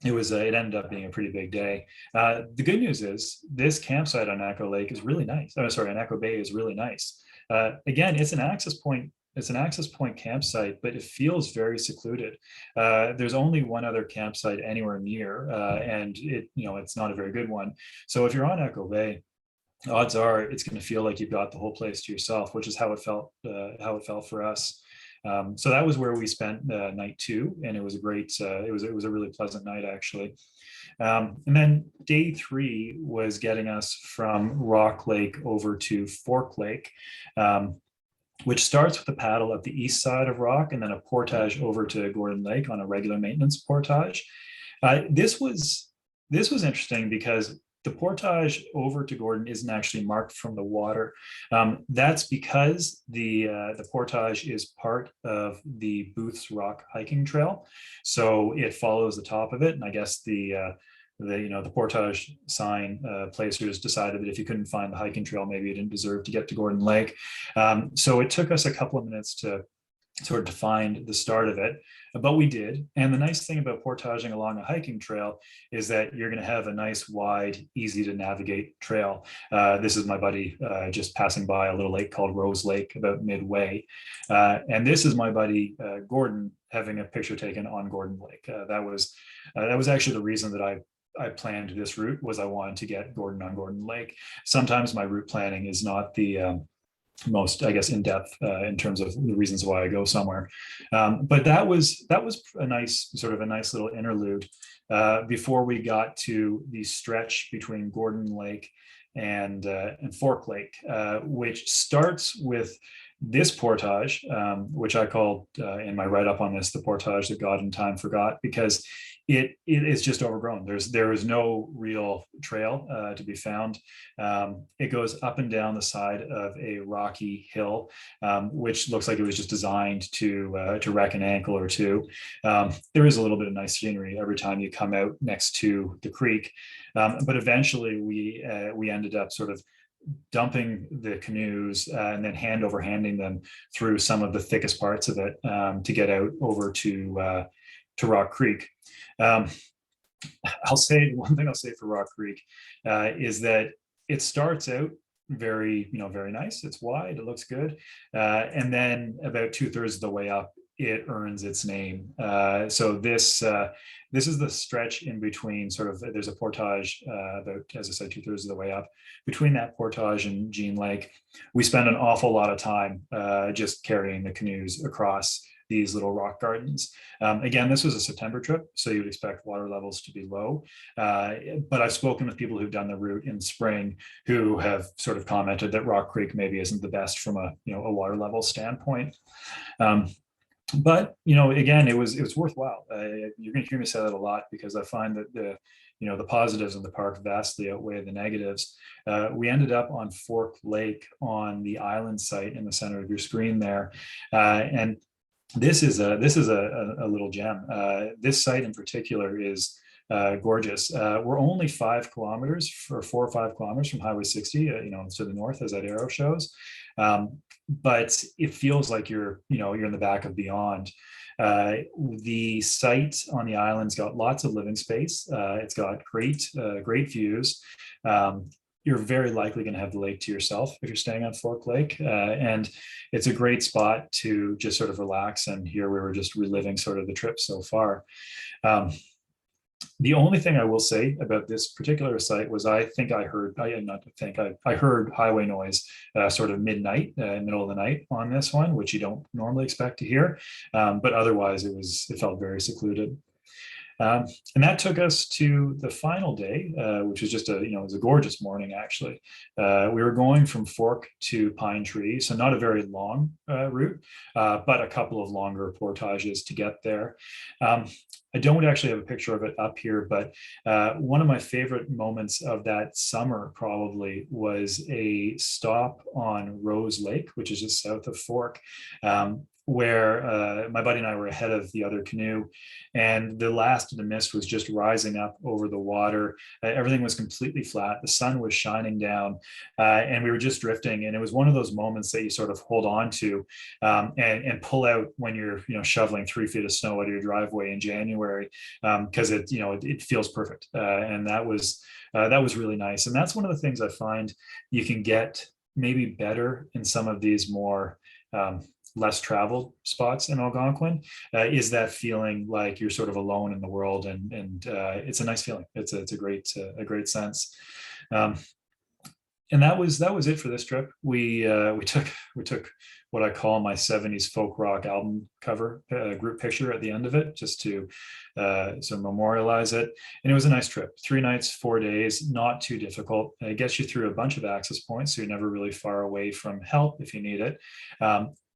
It ended up being a pretty big day. The good news is this campsite on Echo Lake is really nice. On Echo Bay is really nice. Again, it's an access point. It's an access point campsite, but it feels very secluded. There's only one other campsite anywhere near, and it's not a very good one. So if you're on Echo Bay, odds are it's going to feel like you've got the whole place to yourself, which is how it felt for us. So that was where we spent night 2, and it was a great. It was a really pleasant night actually. And then day 3 was getting us from Rock Lake over to Fork Lake, which starts with a paddle at the east side of Rock and then a portage over to Gordon Lake on a regular maintenance portage. This was interesting because the portage over to Gordon isn't actually marked from the water. That's because the portage is part of the Booth's Rock hiking trail, so it follows the top of it. And I guess the portage sign placers decided that if you couldn't find the hiking trail, maybe you didn't deserve to get to Gordon Lake. So it took us a couple of minutes to sort of to find the start of it, but we did. And the nice thing about portaging along a hiking trail is that you're going to have a nice, wide, easy to navigate trail. This is my buddy just passing by a little lake called Rose Lake about midway. And this is my buddy Gordon having a picture taken on Gordon Lake. That was actually the reason that I planned this route, was I wanted to get Gordon on Gordon Lake. Sometimes my route planning is not the most, I guess, in depth in terms of the reasons why I go somewhere. But that was a nice little interlude before we got to the stretch between Gordon Lake and Fork Lake, which starts with this portage, which I called in my write-up on this the portage that God in time forgot, because it is just overgrown. There is no real trail to be found. It goes up and down the side of a rocky hill, which looks like it was just designed to wreck an ankle or two. There is a little bit of nice scenery every time you come out next to the creek, but eventually we ended up sort of dumping the canoes and then handing them through some of the thickest parts of it to get out over to Rock Creek. I'll say one thing I'll say for Rock Creek is that it starts out very nice. It's wide, it looks good, and then about 2/3 of the way up, it earns its name. So this is the stretch in between. Sort of, there's a portage about, as I said, 2/3 of the way up. Between that portage and Jean Lake, we spend an awful lot of time just carrying the canoes across these little rock gardens. Again, this was a September trip, so you would expect water levels to be low. But I've spoken with people who've done the route in spring who have sort of commented that Rock Creek maybe isn't the best from a water level standpoint. But again, it was worthwhile. You're going to hear me say that a lot, because I find that the positives in the park vastly outweigh the negatives. We ended up on Fork Lake on the island site in the center of your screen there, and this is a little gem. This site in particular is gorgeous. We're only 5 kilometers, or 4 or 5 kilometers from Highway 60, to the north, as that arrow shows. But it feels like you're in the back of beyond. The site on the island's got lots of living space. It's got great views. You're very likely going to have the lake to yourself if you're staying on Fork Lake. And it's a great spot to just sort of relax. And here we were just reliving sort of the trip so far. The only thing I will say about this particular site was I heard highway noise sort of midnight, middle of the night on this one, which you don't normally expect to hear. But otherwise it felt very secluded. And that took us to the final day, which was just it was a gorgeous morning, actually. We were going from Fork to Pine Tree, so not a very long route, but a couple of longer portages to get there. I don't actually have a picture of it up here, but one of my favorite moments of that summer probably was a stop on Rose Lake, which is just south of Fork, where my buddy and I were ahead of the other canoe, and the last of the mist was just rising up over the water. Everything was completely flat. The sun was shining down, and we were just drifting. And it was one of those moments that you sort of hold on to and pull out when you're shoveling 3 feet of snow out of your driveway in January, because it feels perfect. And that was really nice. And that's one of the things I find you can get maybe better in some of these more less traveled spots in Algonquin, is that feeling like you're sort of alone in the world, and it's a nice feeling. It's a great sense. And that was it for this trip. We took what I call my 70s folk rock album cover group picture at the end of it, just to memorialize it. And it was a nice trip. 3 nights, 4 days, not too difficult. It gets you through a bunch of access points, so you're never really far away from help if you need it.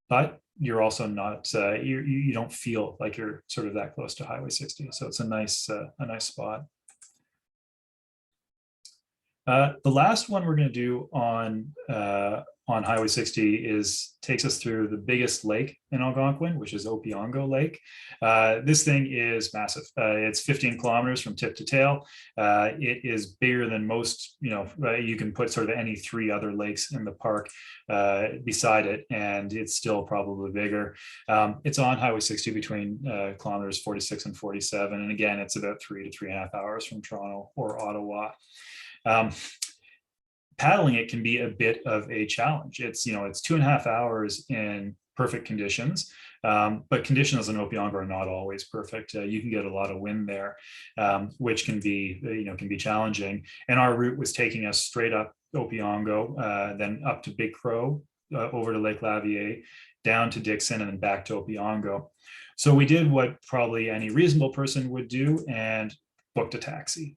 But you're also not, you don't feel like you're sort of that close to Highway 60. So it's a nice spot. The last one we're going to do on Highway 60 takes us through the biggest lake in Algonquin, which is Opeongo Lake. This thing is massive. It's 15 kilometers from tip to tail. It is bigger than most, you can put sort of any 3 other lakes in the park beside it, and it's still probably bigger. It's on Highway 60 between kilometers 46 and 47. And again, it's about 3 to 3.5 hours from Toronto or Ottawa. Paddling it can be a bit of a challenge. It's 2.5 hours in perfect conditions, but conditions in Opeongo are not always perfect. You can get a lot of wind there, which can be challenging. And our route was taking us straight up Opeongo, then up to Big Crow, over to Lake Lavier, down to Dixon, and then back to Opeongo. So we did what probably any reasonable person would do and booked a taxi.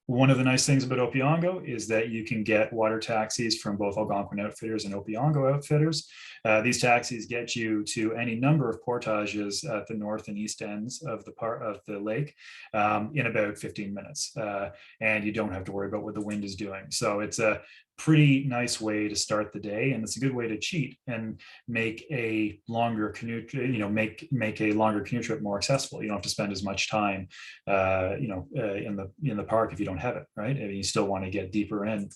One of the nice things about Opeongo is that you can get water taxis from both Algonquin Outfitters and Opeongo Outfitters. These taxis get you to any number of portages at the north and east ends of the lake in about 15 minutes, and you don't have to worry about what the wind is doing. So it's a pretty nice way to start the day, and it's a good way to cheat and make a longer canoe, make a longer canoe trip more accessible. You don't have to spend as much time, in the park if you don't have it, right? I mean, you still want to get deeper in.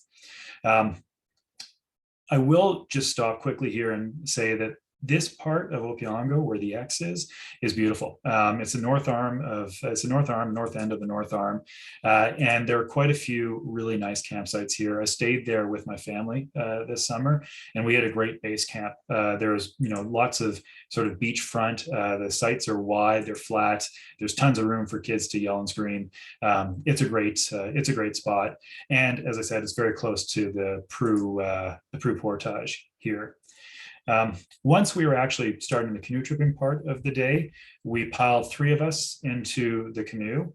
I will just stop quickly here and say that this part of Opeongo, where the X is beautiful. It's a north end of the North Arm, and there are quite a few really nice campsites here. I stayed there with my family this summer, and we had a great base camp. There's lots of sort of beachfront. The sites are wide, they're flat. There's tons of room for kids to yell and scream. It's a great spot, and as I said, it's very close to the Prue Portage here. Once we were actually starting the canoe tripping part of the day, we piled 3 of us into the canoe.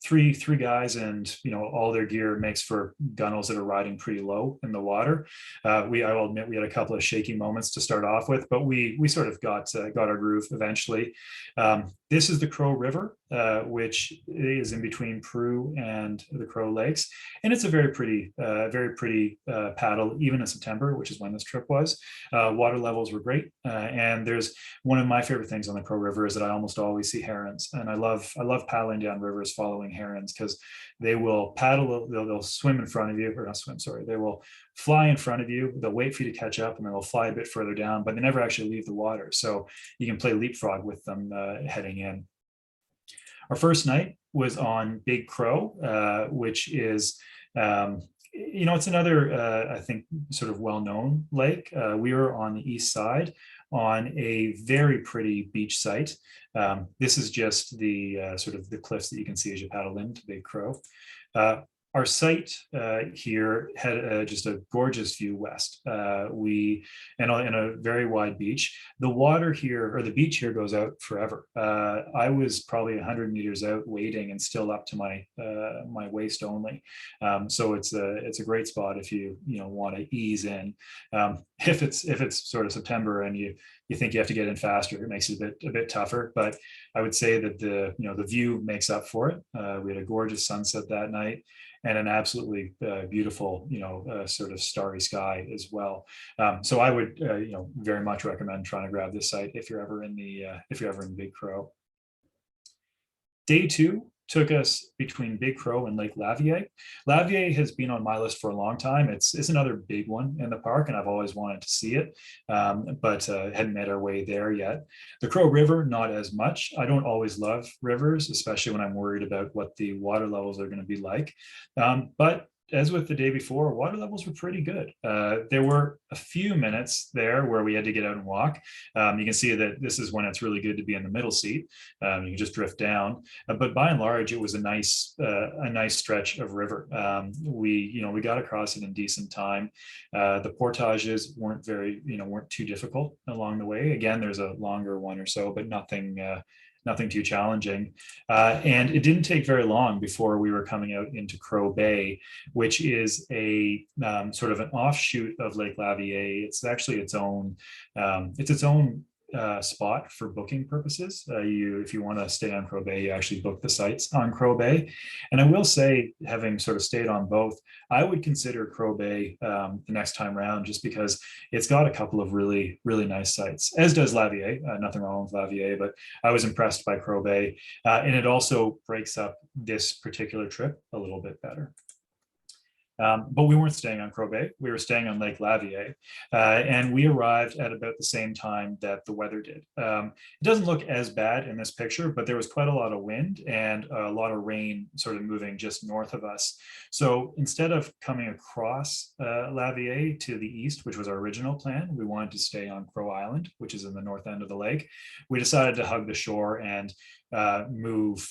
Three guys, and all their gear makes for gunnels that are riding pretty low in the water. I will admit we had a couple of shaky moments to start off with, but we sort of got our groove eventually. This is the Crow River, which is in between Prue and the Crow Lakes, and it's a very pretty paddle, even in September, which is when this trip was. Water levels were great, and there's one of my favorite things on the Crow River is that I almost always see herons, and I love paddling down rivers following herons, because they will paddle, they'll swim in front of you, or not swim, sorry, they will fly in front of you, they'll wait for you to catch up, and then they'll fly a bit further down, but they never actually leave the water, so you can play leapfrog with them heading in. Our first night was on Big Crow, which is it's another I think sort of well-known lake. We were on the east side on a very pretty beach site. This is just the sort of the cliffs that you can see as you paddle into Big Crow. Our site here had just a gorgeous view west. In a very wide beach. The water here, or the beach here, goes out forever. I was probably 100 meters out wading and still up to my waist only. So it's a great spot if you want to ease in. If it's sort of September and you think you have to get in faster, it makes it a bit tougher. But I would say that the view makes up for it. We had a gorgeous sunset that night, and an absolutely beautiful, sort of starry sky as well. So I would, very much recommend trying to grab this site if you're ever in Big Crow. Day 2 took us between Big Crow and Lake Lavier. Lavier has been on my list for a long time. It's another big one in the park, and I've always wanted to see it, but hadn't made our way there yet. The Crow River, not as much. I don't always love rivers, especially when I'm worried about what the water levels are going to be like. But as with the day before, water levels were pretty good. There were a few minutes there where we had to get out and walk. You can see that this is when it's really good to be in the middle seat. You can just drift down. But by and large, it was a nice stretch of river. We got across it in decent time. The portages weren't too difficult along the way. Again, there's a longer one or so, but nothing too challenging. And it didn't take very long before we were coming out into Crow Bay, which is a sort of an offshoot of Lake Lavier. It's actually its own spot for booking purposes. If you want to stay on Crow Bay, you actually book the sites on Crow Bay. And I will say, having sort of stayed on both, I would consider Crow Bay the next time around, just because it's got a couple of really, really nice sites, as does Lavier. Nothing wrong with Lavier, but I was impressed by Crow Bay. And it also breaks up this particular trip a little bit better. But we weren't staying on Crow Bay. We were staying on Lake Lavier, and we arrived at about the same time that the weather did. It doesn't look as bad in this picture, but there was quite a lot of wind and a lot of rain sort of moving just north of us. So instead of coming across Lavier to the east, which was our original plan, we wanted to stay on Crow Island, which is in the north end of the lake. We decided to hug the shore and move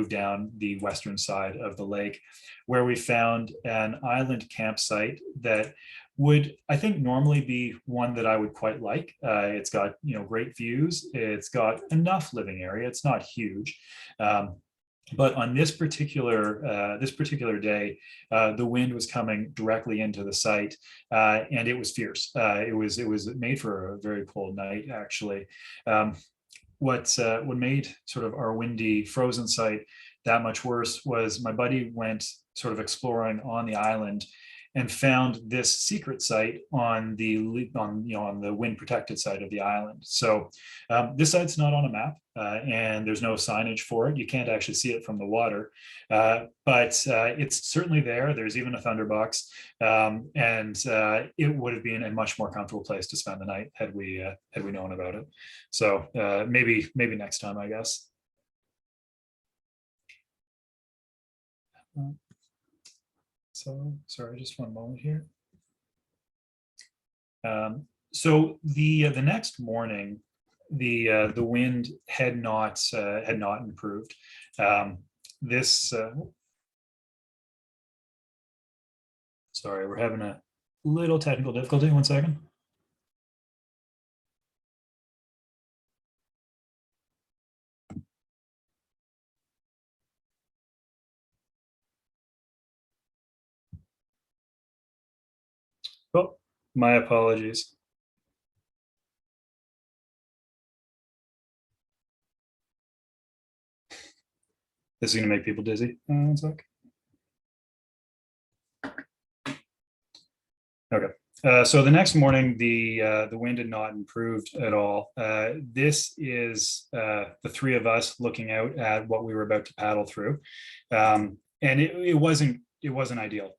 down the western side of the lake, where we found an island campsite that would, I think, normally be one that I would quite like. It's got great views. It's got enough living area. It's not huge. But on this particular day, the wind was coming directly into the site, and it was fierce. It was made for a very cold night, actually. What made sort of our windy, frozen site that much worse was my buddy went sort of exploring on the island and found this secret site on the wind protected side of the island. So this site's not on a map, and there's no signage for it. You can't actually see it from the water, but it's certainly there. There's even a thunderbox, and it would have been a much more comfortable place to spend the night had we known about it. So maybe next time, I guess. So sorry, just one moment here. So the next morning, the wind had not improved. Sorry, we're having a little technical difficulty. 1 second. Oh, my apologies. This is going to make people dizzy. 1 sec. Okay. So the next morning, the wind had not improved at all. This is the three of us looking out at what we were about to paddle through, and it wasn't ideal.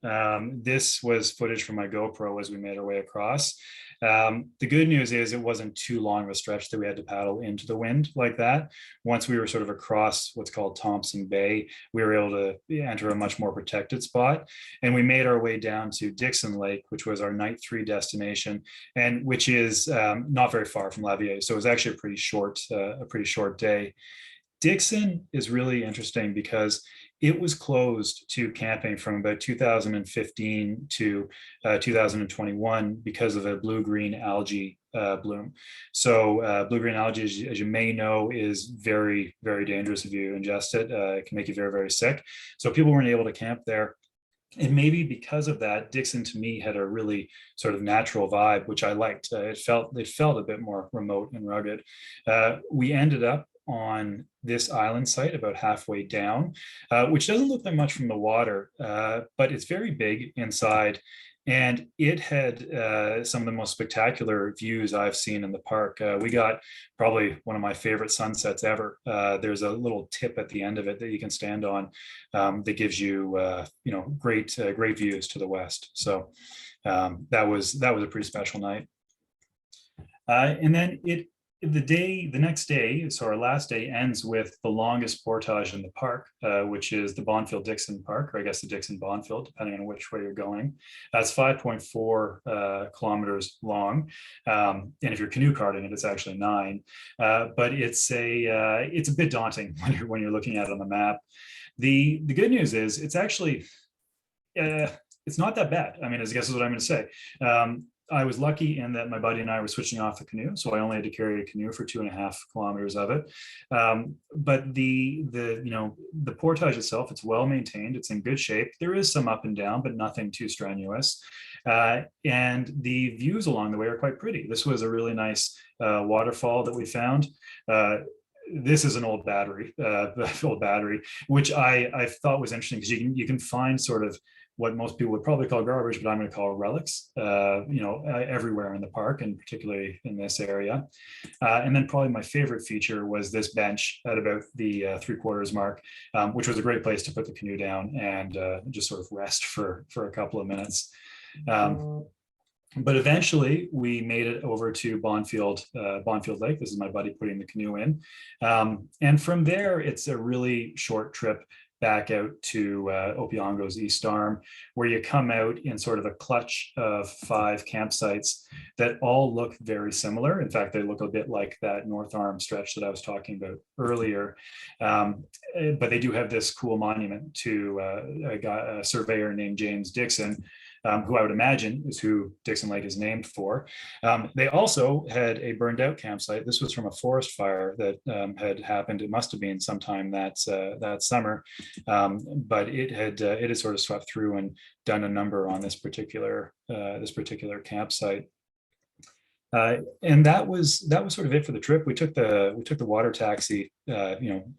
This was footage from my GoPro as we made our way across. The good news is it wasn't too long of a stretch that we had to paddle into the wind like that. Once we were sort of across what's called Thompson Bay, we were able to enter a much more protected spot. And we made our way down to Dixon Lake, which was our night 3 destination, and which is not very far from Lavier. So it was actually a pretty short day. Dixon is really interesting because it was closed to camping from about 2015 to 2021 because of a blue-green algae bloom. So blue-green algae, as you may know, is very, very dangerous if you ingest it. It can make you very, very sick. So people weren't able to camp there. And maybe because of that, Dixon to me had a really sort of natural vibe, which I liked. It felt a bit more remote and rugged. We ended up on this island site about halfway down, which doesn't look like much from the water, but it's very big inside. And it had some of the most spectacular views I've seen in the park. We got probably one of my favorite sunsets ever. There's a little tip at the end of it that you can stand on that gives you, great views to the west. So that was a pretty special night. And then it the next day, so our last day ends with the longest portage in the park, which is the Bonfield-Dixon Park, or I guess the Dixon-Bonfield, depending on which way you're going. That's 5.4 kilometers long. And if you're canoe karting it, it's actually 9. But it's a bit daunting when you're looking at it on the map. The good news is it's actually, it's not that bad. I mean, I guess is what I'm going to say. I was lucky in that my buddy and I were switching off the canoe, so I only had to carry a canoe for 2.5 kilometers of it. But the portage itself, it's well maintained, it's in good shape. There is some up and down, but nothing too strenuous. And the views along the way are quite pretty. This was a really nice waterfall that we found. This is an old battery, which I thought was interesting because you can find sort of what most people would probably call garbage, but I'm going to call relics, everywhere in the park, and particularly in this area. And then probably my favorite feature was this bench at about the 3/4 mark, which was a great place to put the canoe down and just sort of rest for a couple of minutes. But eventually we made it over to Bonfield Lake. This is my buddy putting the canoe in. And from there, it's a really short trip back out to Opeongo's East Arm, where you come out in sort of a clutch of 5 campsites that all look very similar. In fact, they look a bit like that North Arm stretch that I was talking about earlier. But they do have this cool monument to a surveyor named James Dixon, who I would imagine is who Dixon Lake is named for. They also had a burned out campsite. This was from a forest fire that had happened. It must have been sometime that summer, but it had sort of swept through and done a number on this particular campsite. And that was sort of it for the trip. We took the water taxi,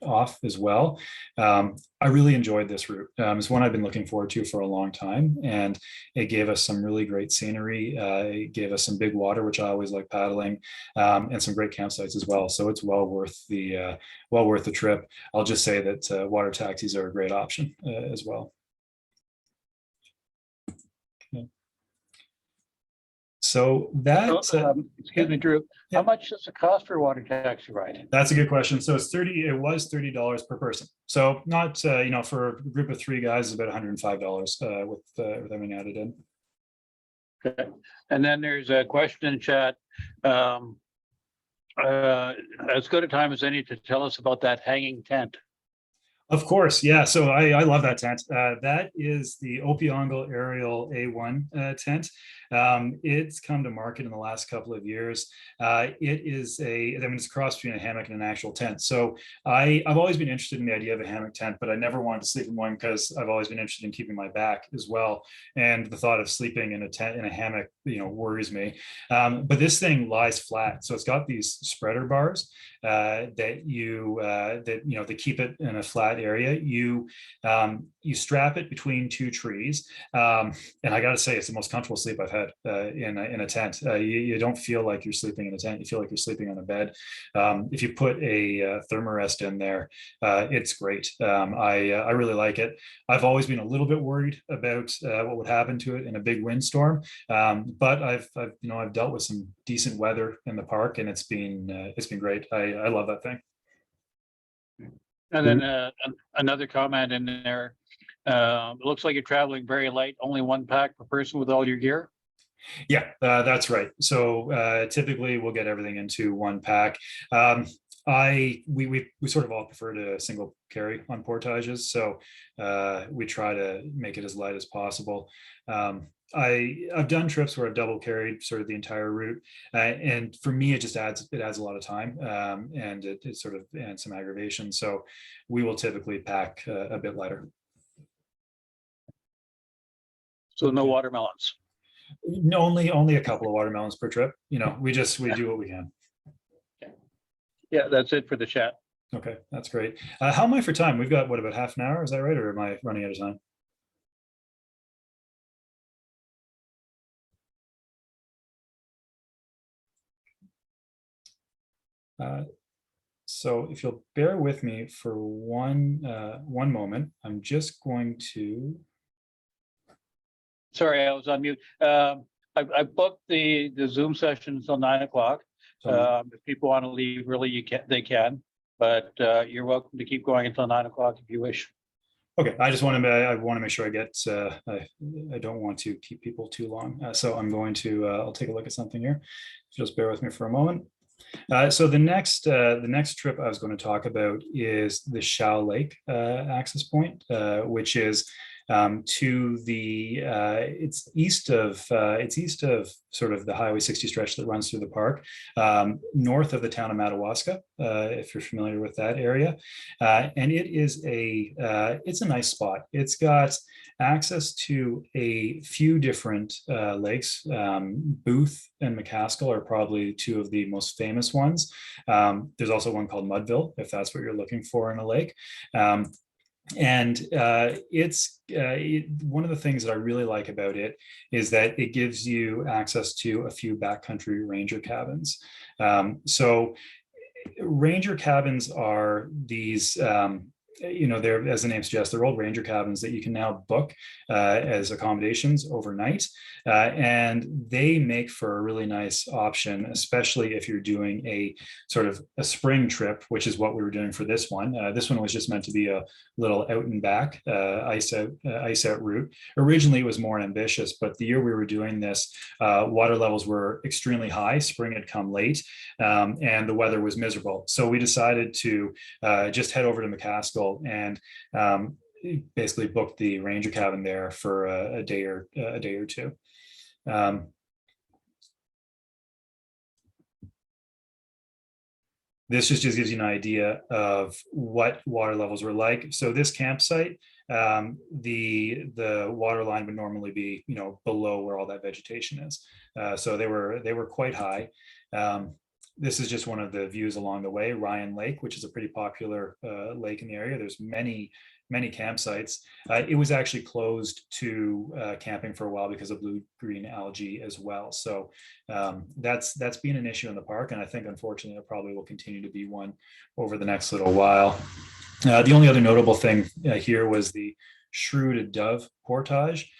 off as well. I really enjoyed this route. It's one I've been looking forward to for a long time, and it gave us some really great scenery. It gave us some big water, which I always like paddling, and some great campsites as well. So it's well worth the trip. I'll just say that water taxis are a great option as well. So that, excuse me, Drew, how much does it cost for a water taxi ride? That's a good question. So it was $30 per person. So not, for a group of 3 guys, about $105 with everything added in. Okay. And then there's a question in chat. As good a time as any to tell us about that hanging tent. Of course, yeah. So I love that tent. That is the Opeongo Aerial A1 tent. It's come to market in the last couple of years. It's a cross between a hammock and an actual tent. So I've always been interested in the idea of a hammock tent, but I never wanted to sleep in one because I've always been interested in keeping my back as well. And the thought of sleeping in a hammock, worries me. But this thing lies flat, so it's got these spreader bars that keep it in a flat area. You strap it between 2 trees, and I got to say, it's the most comfortable sleep I've had in a tent. You don't feel like you're sleeping in a tent. You feel like you're sleeping on a bed. If you put a thermarest in there, it's great. I really like it. I've always been a little bit worried about what would happen to it in a big windstorm, but I've dealt with some decent weather in the park, and it's been great. I love that thing. And then another comment in there. It looks like you're traveling very light, only 1 pack per person with all your gear. Yeah, that's right. So typically we'll get everything into 1 pack. We sort of all prefer to single carry on portages, so we try to make it as light as possible. I've done trips where I've double carried sort of the entire route, and for me it just adds a lot of time, and it sort of adds some aggravation. So we will typically pack a bit lighter. So no watermelons. No, only a couple of watermelons per trip. We do what we can. Yeah, that's it for the chat. Okay, that's great. How am I for time? We've got about half an hour. Is that right, or am I running out of time? So if you'll bear with me for one moment, I'm just going to. Sorry, I was on mute. I booked the Zoom session until 9 o'clock. If people want to leave early, they can, but you're welcome to keep going until 9 o'clock if you wish. Okay, I want to make sure I get, I don't want to keep people too long. So I'm going to, I'll take a look at something here. Just bear with me for a moment. So the next trip I was going to talk about is the Shao Lake access point, which is to the it's east of sort of the Highway 60 stretch that runs through the park, north of the town of Madawaska, if you're familiar with that area, and it is it's a nice spot. It's got access to a few different lakes. Booth and McCaskill are probably two of the most famous ones. There's also one called Mudville, if that's what you're looking for in a lake. And it's one of the things that I really like about it is that it gives you access to a few backcountry ranger cabins. So ranger cabins are these they're, as the name suggests, they're old ranger cabins that you can now book as accommodations overnight. And they make for a really nice option, especially if you're doing a sort of a spring trip, which is what we were doing for this one. This one was just meant to be a little out and back ice out route. Originally, it was more ambitious, but the year we were doing this, water levels were extremely high. Spring had come late, and the weather was miserable. So we decided to just head over to McCaskill and basically booked the ranger cabin there for a day or two. This just gives you an idea of what water levels were like. So this campsite, the water line would normally be, below where all that vegetation is. So they were quite high. This is just one of the views along the way. Ryan Lake, which is a pretty popular lake in the area. There's many campsites. It was actually closed to camping for a while because of blue-green algae as well. So that's been an issue in the park, and I think unfortunately it probably will continue to be one over the next little while. The only other notable thing here was the Shrouded Dove portage,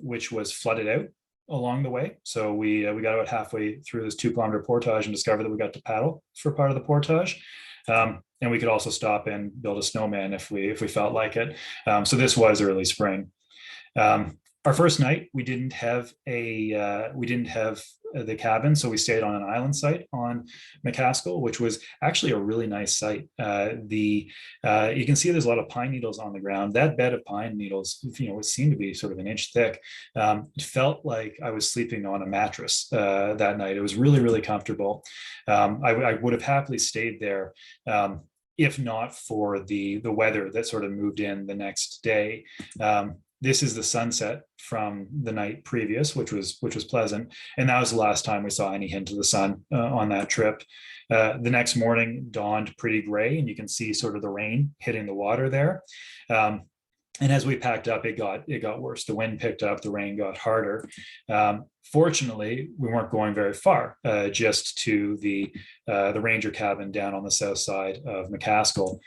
which was flooded out along the way. So we got about halfway through this 2-kilometer portage and discovered that we got to paddle for part of the portage. And we could also stop and build a snowman if we felt like it. So this was early spring. Our first night, we didn't have the cabin, so we stayed on an island site on McCaskill, which was actually a really nice site. You can see there's a lot of pine needles on the ground. That bed of pine needles, it seemed to be sort of an inch thick. It felt like I was sleeping on a mattress that night. It was really, really comfortable. I would have happily stayed there if not for the weather that sort of moved in the next day. This is the sunset from the night previous, which was pleasant, and that was the last time we saw any hint of the sun on that trip. The next morning dawned pretty gray, and you can see sort of the rain hitting the water there. And as we packed up, it got worse. The wind picked up, the rain got harder. Fortunately, we weren't going very far, just to the ranger cabin down on the south side of McCaskill,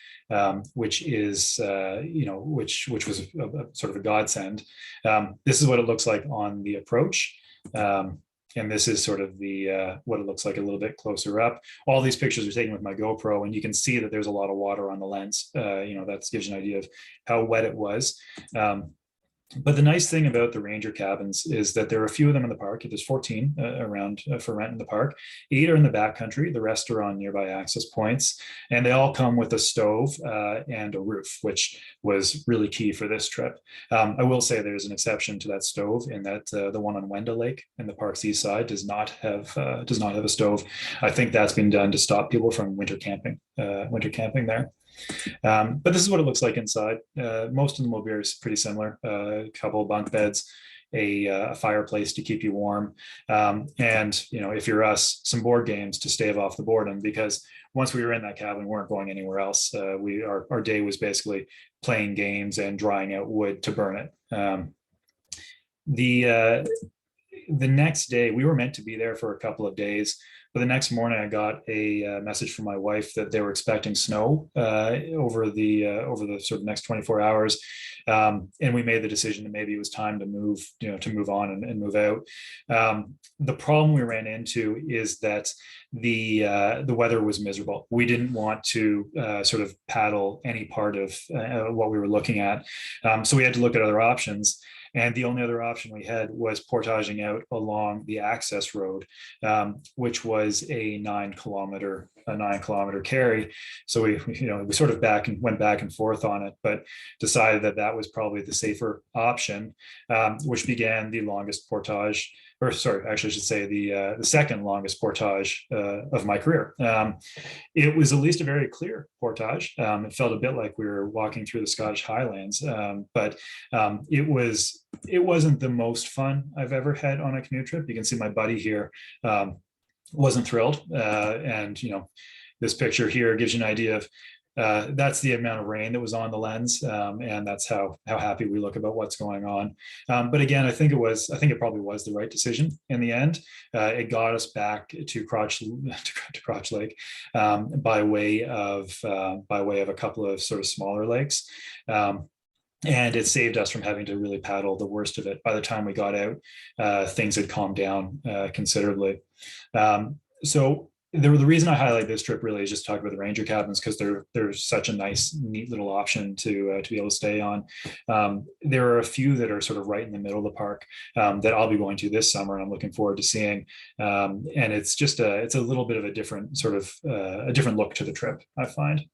which is which was a sort of a godsend. This is what it looks like on the approach. And this is sort of the what it looks like a little bit closer up. All these pictures are taken with my GoPro, and you can see that there's a lot of water on the lens. That gives you an idea of how wet it was. But the nice thing about the ranger cabins is that there are a few of them in the park. There's 14 around for rent in the park. 8 are in the backcountry. The rest are on nearby access points. And they all come with a stove and a roof, which was really key for this trip. I will say there's an exception to that stove in that the one on Wenda Lake in the park's east side does not have a stove. I think that's been done to stop people from winter camping there. But this is what it looks like inside. Most of them will be pretty similar. A couple of bunk beds, a fireplace to keep you warm, and if you're us, some board games to stave off the boredom, because once we were in that cabin, we weren't going anywhere else. Our day was basically playing games and drying out wood to burn it. The next day, we were meant to be there for a couple of days, But the next morning, I got a message from my wife that they were expecting snow over the sort of next 24 hours. And we made the decision that maybe it was time to move, to move on and move out. The problem we ran into is that the weather was miserable. We didn't want to sort of paddle any part of what we were looking at, so we had to look at other options. And the only other option we had was portaging out along the access road, which was a 9 kilometer carry. So we sort of went back and forth on it, but decided that that was probably the safer option, which began the longest portage, or sorry, actually I should say the second longest portage of my career. It was at least a very clear portage. It felt a bit like we were walking through the Scottish Highlands, but it wasn't the most fun I've ever had on a canoe trip. You can see my buddy here wasn't thrilled, and this picture here gives you an idea of that's the amount of rain that was on the lens, and that's how happy we look about what's going on. But again, I think it probably was the right decision in the end. It got us back to Crotch Lake by way of a couple of sort of smaller lakes. And it saved us from having to really paddle the worst of it. By the time we got out, things had calmed down considerably. So the reason I highlight this trip really is just to talk about the ranger cabins, because they're such a nice, neat little option to be able to stay on. There are a few that are sort of right in the middle of the park that I'll be going to this summer, and I'm looking forward to seeing. And it's just it's a little bit of a different sort of a different look to the trip, I find.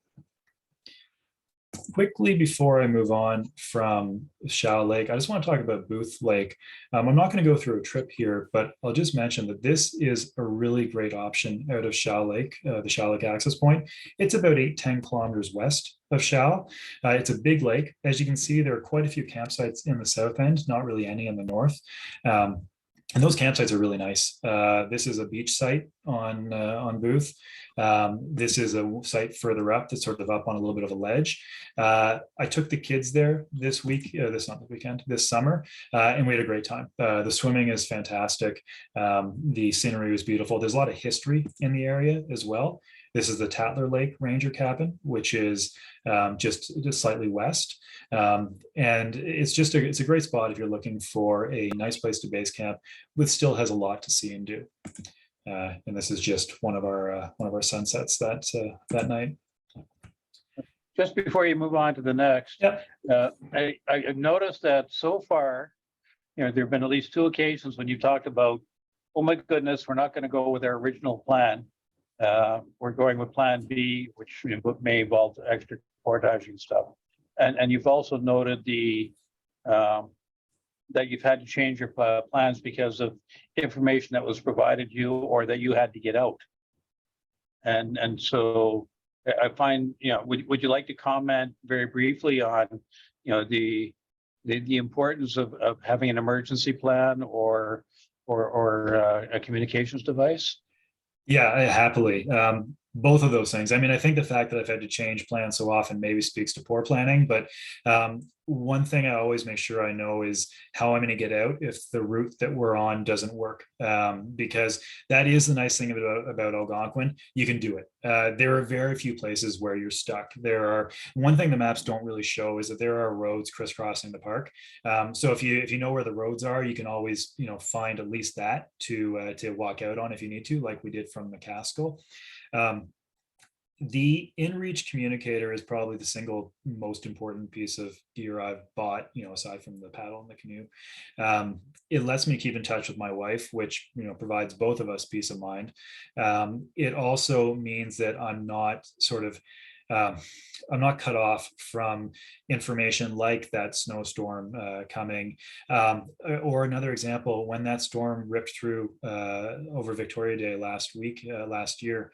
Quickly before I move on from Shallow Lake, I just want to talk about Booth Lake. I'm not going to go through a trip here, but I'll just mention that this is a really great option out of Shallow Lake, the Shallow Lake access point. It's about 8-10 kilometers west of Shallow. It's a big lake. As you can see, there are quite a few campsites in the south end, not really any in the north. And those campsites are really nice. This is a beach site on Booth. This is a site further up that's sort of up on a little bit of a ledge. I took the kids there this summer, and we had a great time. The swimming is fantastic. The scenery was beautiful. There's a lot of history in the area as well. This is the Tatler Lake Ranger Cabin, which is just slightly west. And it's a great spot if you're looking for a nice place to base camp, which still has a lot to see and do. And this is just one of our sunsets that night. Just before you move on to the next, Yep. I noticed that so far, there have been at least 2 occasions when you talked about, oh my goodness, we're not going to go with our original plan. We're going with plan B, which may involve extra portaging stuff. And you've also noted that you've had to change your plans because of information that was provided you or that you had to get out. And so I find, would you like to comment very briefly on, the importance of having an emergency plan or a communications device? Yeah, happily. Both of those things. I mean, I think the fact that I've had to change plans so often maybe speaks to poor planning, but one thing I always make sure I know is how I'm going to get out if the route that we're on doesn't work, because that is the nice thing about Algonquin. You can do it. There are very few places where you're stuck. One thing the maps don't really show is that there are roads crisscrossing the park. So if you know where the roads are, you can always find at least that to walk out on if you need to, like we did from McCaskill. The inReach communicator is probably the single most important piece of gear I've bought, aside from the paddle and the canoe. It lets me keep in touch with my wife, which, provides both of us peace of mind. It also means that I'm not cut off from information like that snowstorm coming. Or another example, when that storm ripped through over Victoria Day last year,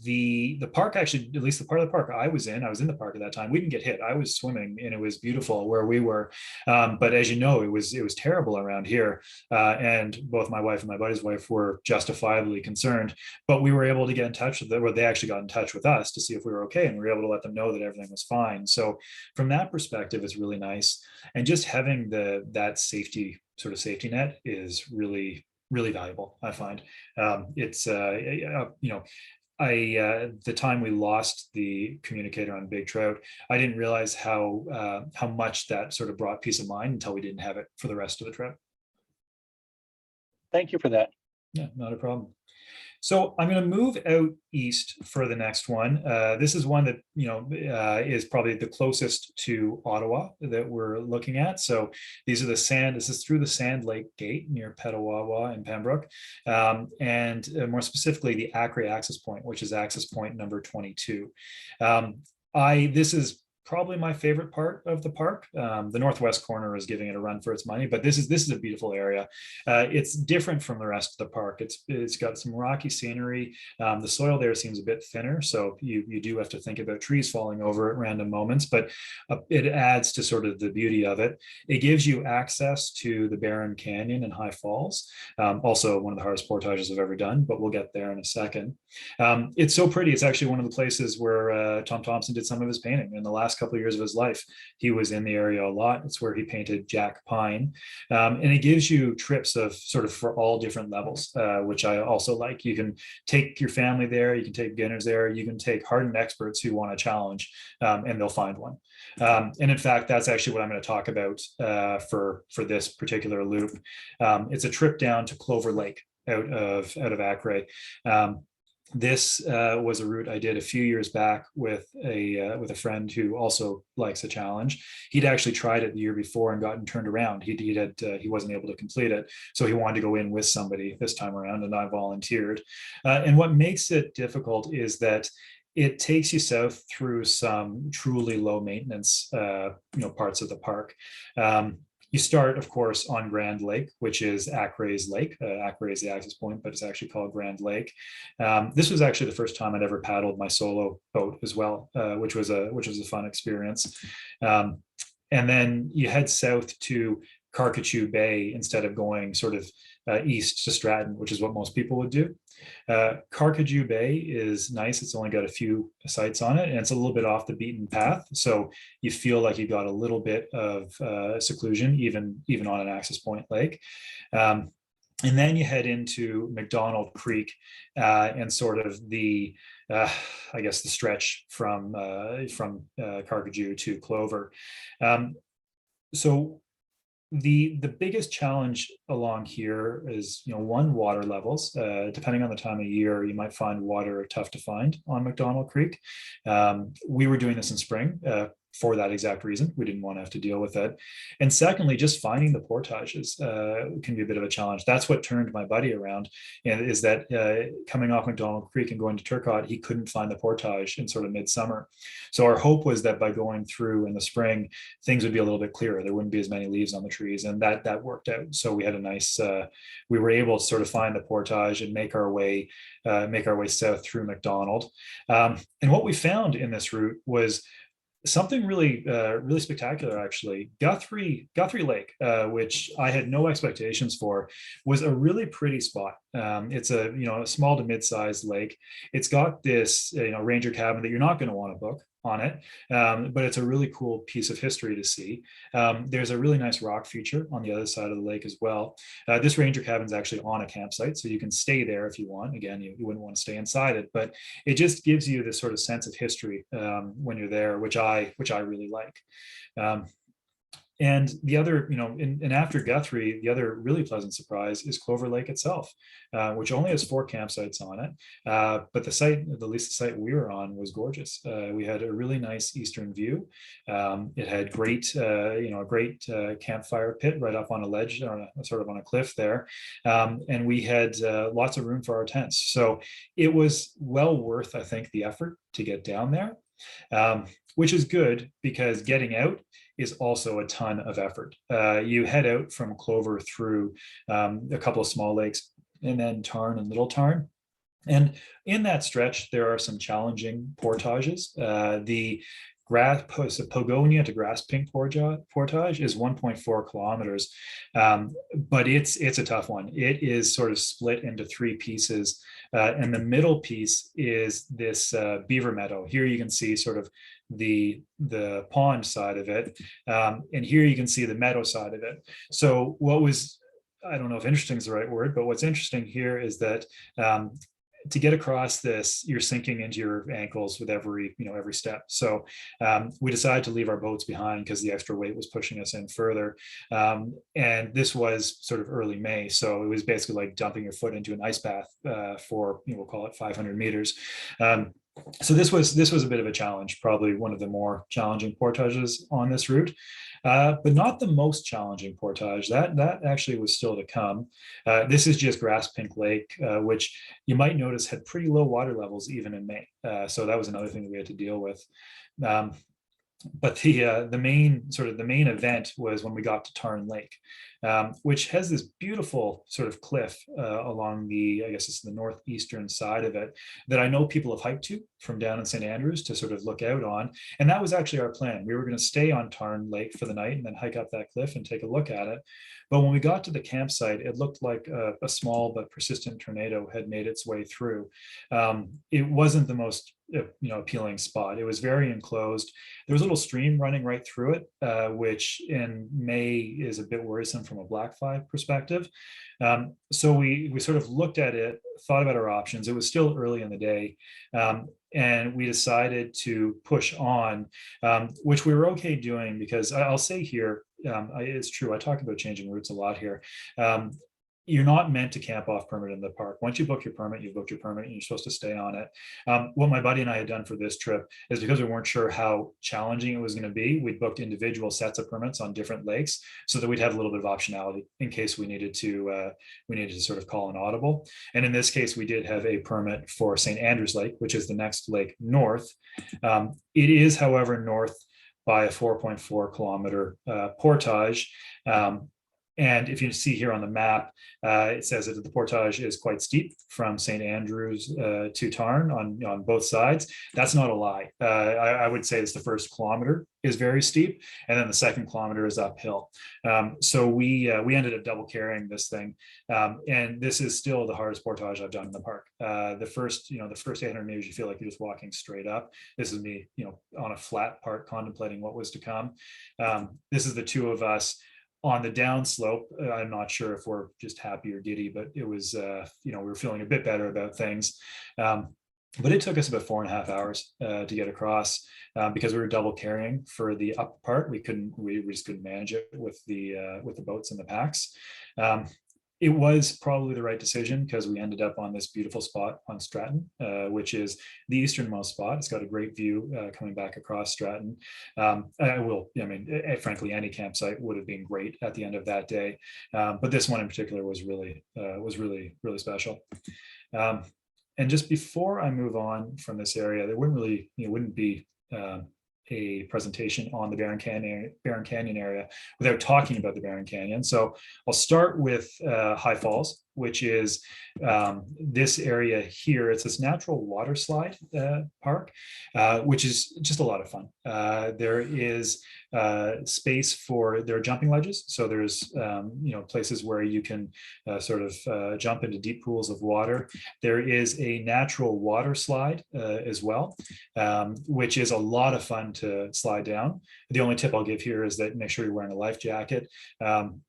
the park, actually, at least the part of the park I was in the park at that time. We didn't get hit. I was swimming and it was beautiful where we were. But as you know, it was terrible around here. And both my wife and my buddy's wife were justifiably concerned, but we were able to get in touch with them, or they actually got in touch with us to see if we were okay. And we were able to let them know that everything was fine. So from that perspective, it's really nice. And just having that safety net is really, really valuable, I find. It's you know, the time we lost the communicator on big trout, I didn't realize how much that sort of brought peace of mind until we didn't have it for the rest of the trip. Thank you for that. Yeah, not a problem. So I'm going to move out east for the next one. This is one that is probably the closest to Ottawa that we're looking at. So these are the sand. This is through the Sand Lake Gate near Petawawa and Pembroke, and more specifically the Acre Access Point, which is access point number 22. This is probably my favorite part of the park. The northwest corner is giving it a run for its money, but this is a beautiful area. It's different from the rest of the park. It's got some rocky scenery. The soil there seems a bit thinner, so you do have to think about trees falling over at random moments, but it adds to sort of the beauty of it. It gives you access to the Barron Canyon and High Falls. Also one of the hardest portages I've ever done, but we'll get there in a second. It's so pretty. It's actually one of the places where Tom Thompson did some of his painting in the last couple of years of his life. He was in the area a lot. It's where he painted Jack Pine. And it gives you trips of sort of for all different levels, which I also like. You can take your family there, you can take beginners there, you can take hardened experts who want a challenge, and they'll find one. And in fact, that's actually what I'm going to talk about for this particular loop. It's a trip down to Clover Lake out of Acre. This was a route I did a few years back with a friend who also likes a challenge. He'd actually tried it the year before and gotten turned around. He wasn't able to complete it, so he wanted to go in with somebody this time around, and I volunteered. And what makes it difficult is that it takes you south through some truly low maintenance parts of the park. You start, of course, on Grand Lake, which is Acre's lake. Acre is the access point, but it's actually called Grand Lake. This was actually the first time I'd ever paddled my solo boat as well, which was a fun experience. And then you head south to Carcachou Bay instead of going sort of east to Stratton, which is what most people would do. Carcajou Bay is nice. It's only got a few sites on it, and it's a little bit off the beaten path. So you feel like you got a little bit of seclusion, even on an access point lake. And then you head into McDonald Creek and sort of I guess the stretch from Carcajou to Clover. So the biggest challenge along here is, one, water levels. Depending on the time of year, you might find water tough to find on McDonald Creek. We were doing this in spring for that exact reason. We didn't want to have to deal with it. And secondly, just finding the portages can be a bit of a challenge. That's what turned my buddy around, and is that coming off McDonald Creek and going to Turcotte, he couldn't find the portage in sort of midsummer. So our hope was that by going through in the spring, things would be a little bit clearer. There wouldn't be as many leaves on the trees, and that worked out. So we had a nice, we were able to sort of find the portage and make our way south through McDonald. And what we found in this route was something really spectacular, actually. Guthrie Lake, which I had no expectations for, was a really pretty spot. It's a small to mid-sized lake. It's got this ranger cabin that you're not going to want to book on it, but it's a really cool piece of history to see. There's a really nice rock feature on the other side of the lake as well. This ranger cabin is actually on a campsite, so you can stay there if you want. Again, you wouldn't want to stay inside it, but it just gives you this sort of sense of history when you're there, which I really like. And the other, and after Guthrie, the other really pleasant surprise is Clover Lake itself, which only has 4 campsites on it. But the site we were on was gorgeous. We had a really nice eastern view. It had great, a great campfire pit right up on a ledge, sort of on a cliff there. And we had lots of room for our tents. So it was well worth, I think, the effort to get down there, which is good because getting out is also a ton of effort. You head out from Clover through a couple of small lakes and then Tarn and Little Tarn. And in that stretch, there are some challenging portages. The Pogonia to Grass Pink portage is 1.4 kilometers, but it's a tough one. It is sort of split into 3 pieces, and the middle piece is this beaver meadow. Here you can see sort of the pond side of it, and here you can see the meadow side of it. So what was I don't know if interesting is the right word, but what's interesting here is that to get across this, you're sinking into your ankles with every step. So we decided to leave our boats behind because the extra weight was pushing us in further. And this was sort of early May, so it was basically like dumping your foot into an ice bath for we'll call it 500 meters. So this was a bit of a challenge, probably one of the more challenging portages on this route, but not the most challenging portage. That actually was still to come. This is just Grass Pink Lake, which you might notice had pretty low water levels even in May. So that was another thing that we had to deal with. But the main event was when we got to Tarn Lake, which has this beautiful sort of cliff along I guess it's the northeastern side of it, that I know people have hiked to from down in St. Andrews to sort of look out on. And that was actually our plan. We were going to stay on Tarn Lake for the night and then hike up that cliff and take a look at it. But when we got to the campsite, it looked like a small but persistent tornado had made its way through. It wasn't the most appealing spot. It was very enclosed. There was a little stream running right through it, which in May is a bit worrisome from a black fly perspective. So we sort of looked at it, thought about our options. It was still early in the day, and we decided to push on, which we were okay doing because I'll say here, it's true. I talk about changing routes a lot here. You're not meant to camp off permit in the park. Once you book your permit, you've booked your permit and you're supposed to stay on it. What my buddy and I had done for this trip is, because we weren't sure how challenging it was going to be, we booked individual sets of permits on different lakes so that we'd have a little bit of optionality in case we needed to sort of call an audible. And in this case, we did have a permit for St. Andrews Lake, which is the next lake north. It is, however, north by a 4.4 kilometer portage. And if you see here on the map, it says that the portage is quite steep from St. Andrews to Tarn on both sides. That's not a lie. I would say it's the first kilometer is very steep, and then the second kilometer is uphill. So we ended up double carrying this thing, and this is still the hardest portage I've done in the park. The first 800 meters, you feel like you're just walking straight up. This is me, on a flat part, contemplating what was to come. This is the two of us on the downslope. I'm not sure if we're just happy or giddy, but it was, we were feeling a bit better about things. But it took us about 4.5 hours to get across because we were double carrying for the up part. We just couldn't manage it with the boats and the packs. It was probably the right decision because we ended up on this beautiful spot on Stratton, which is the easternmost spot. It's got a great view coming back across Stratton. Frankly, any campsite would have been great at the end of that day, but this one in particular was really special. And just before I move on from this area, there wouldn't be a presentation on the Barron Canyon area without talking about the Barron Canyon. So I'll start with High Falls, which is this area here. It's this natural water slide park, which is just a lot of fun. There is space for, there are jumping ledges. So there's, places where you can jump into deep pools of water. There is a natural water slide as well, which is a lot of fun to slide down. The only tip I'll give here is that make sure you're wearing a life jacket.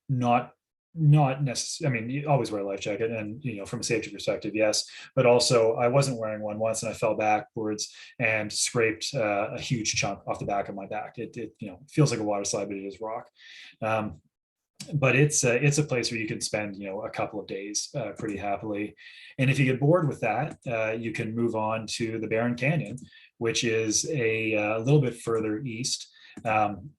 Not necessarily, you always wear a life jacket, and from a safety perspective, yes, but also I wasn't wearing one once and I fell backwards and scraped a huge chunk off the back of my back. It feels like a water slide, but it is rock. But it's a place where you can spend a couple of days pretty happily. And if you get bored with that, you can move on to the Barron Canyon, which is a little bit further east.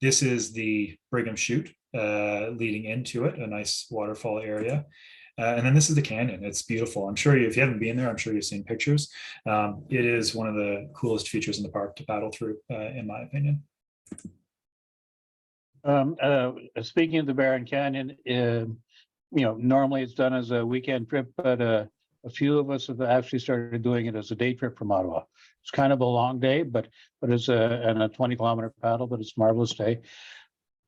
This is the Brigham Chute leading into it, a nice waterfall area. And then this is the canyon. It's beautiful. I'm sure if you haven't been there, I'm sure you've seen pictures. It is one of the coolest features in the park to paddle through, in my opinion. Speaking of the Barron Canyon, normally it's done as a weekend trip, but a few of us have actually started doing it as a day trip from Ottawa. It's kind of a long day, but it's a 20-kilometer paddle, but it's a marvelous day.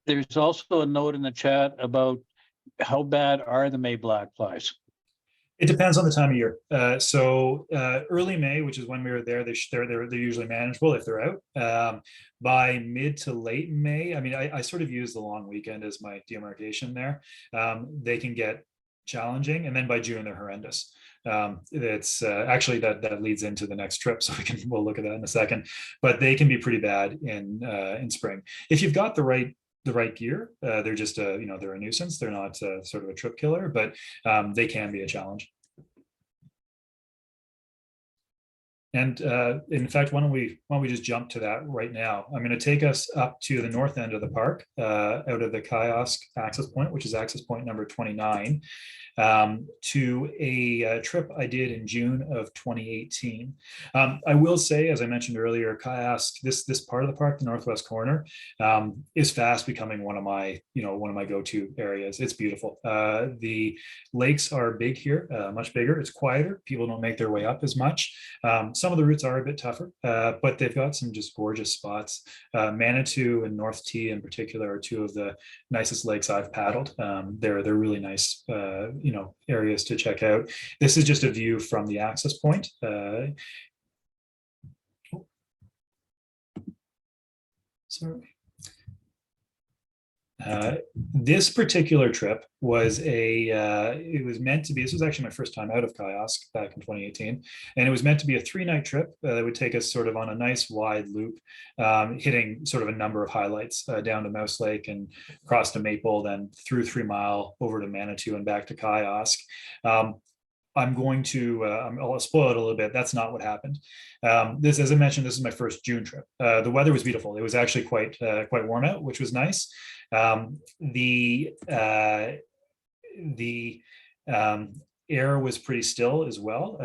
There's also a note in the chat about how bad are the May black flies? It depends on the time of year. So early May, which is when we were there, they're usually manageable if they're out. By mid to late May, I sort of use the long weekend as my demarcation there. They can get challenging, and then by June they're horrendous. It's actually that leads into the next trip, so we'll look at that in a second. But they can be pretty bad in spring if you've got the right gear. They're just they're a nuisance. They're not sort of a trip killer, but they can be a challenge. And in fact, why don't we just jump to that right now? I'm going to take us up to the north end of the park, out of the Kiosk access point, which is access point number 29, to a trip I did in June of 2018. I will say, as I mentioned earlier, Kiosk, this part of the park, the northwest corner, is fast becoming one of my go-to areas. It's beautiful. The lakes are big here, much bigger. It's quieter. People don't make their way up as much. Some of the routes are a bit tougher, but they've got some just gorgeous spots. Manitou and North T in particular are two of the nicest lakes I've paddled. They're really nice, areas to check out. This is just a view from the access point. Sorry. This particular trip was it was meant to be, this was actually my first time out of Kiosk back in 2018. And it was meant to be a 3-night trip that would take us sort of on a nice wide loop, hitting sort of a number of highlights, down to Mouse Lake and across to Maple, then through 3 Mile over to Manitou and back to Kiosk. I'll spoil it a little bit. That's not what happened. As I mentioned, this is my first June trip. The weather was beautiful. It was actually quite warm out, which was nice. The air was pretty still as well.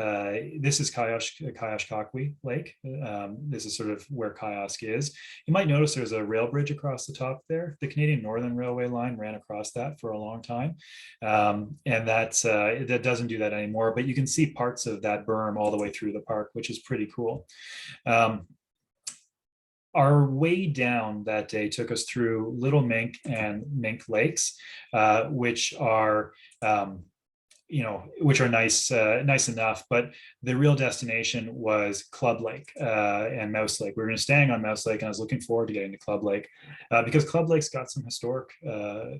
This is Kayashkakwi Lake. This is sort of where Kiosk is. You might notice there's a rail bridge across the top there. The Canadian Northern Railway line ran across that for a long time. And that doesn't do that anymore, but you can see parts of that berm all the way through the park, which is pretty cool. Our way down that day took us through Little Mink and Mink Lakes, which are nice enough, but the real destination was Club Lake and Mouse Lake. We were going to staying on Mouse Lake, and I was looking forward to getting to Club Lake because Club Lake's got some historic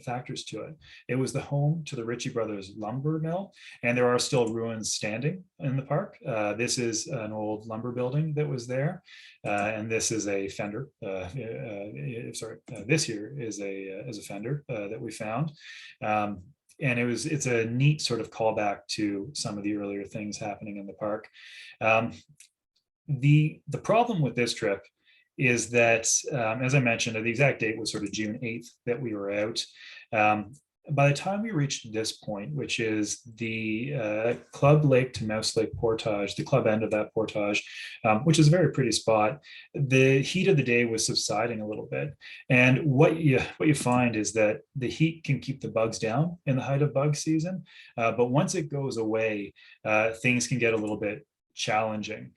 factors to it. It was the home to the Ritchie Brothers lumber mill, and there are still ruins standing in the park. This is an old lumber building that was there, and this is a fender. This here is a fender that we found. And it's a neat sort of callback to some of the earlier things happening in the park. The problem with this trip is that, as I mentioned, the exact date was sort of June 8th that we were out. By the time we reached this point, which is the Club Lake to Mouse Lake portage, the club end of that portage, which is a very pretty spot, the heat of the day was subsiding a little bit. And what you find is that the heat can keep the bugs down in the height of bug season, but once it goes away, things can get a little bit challenging.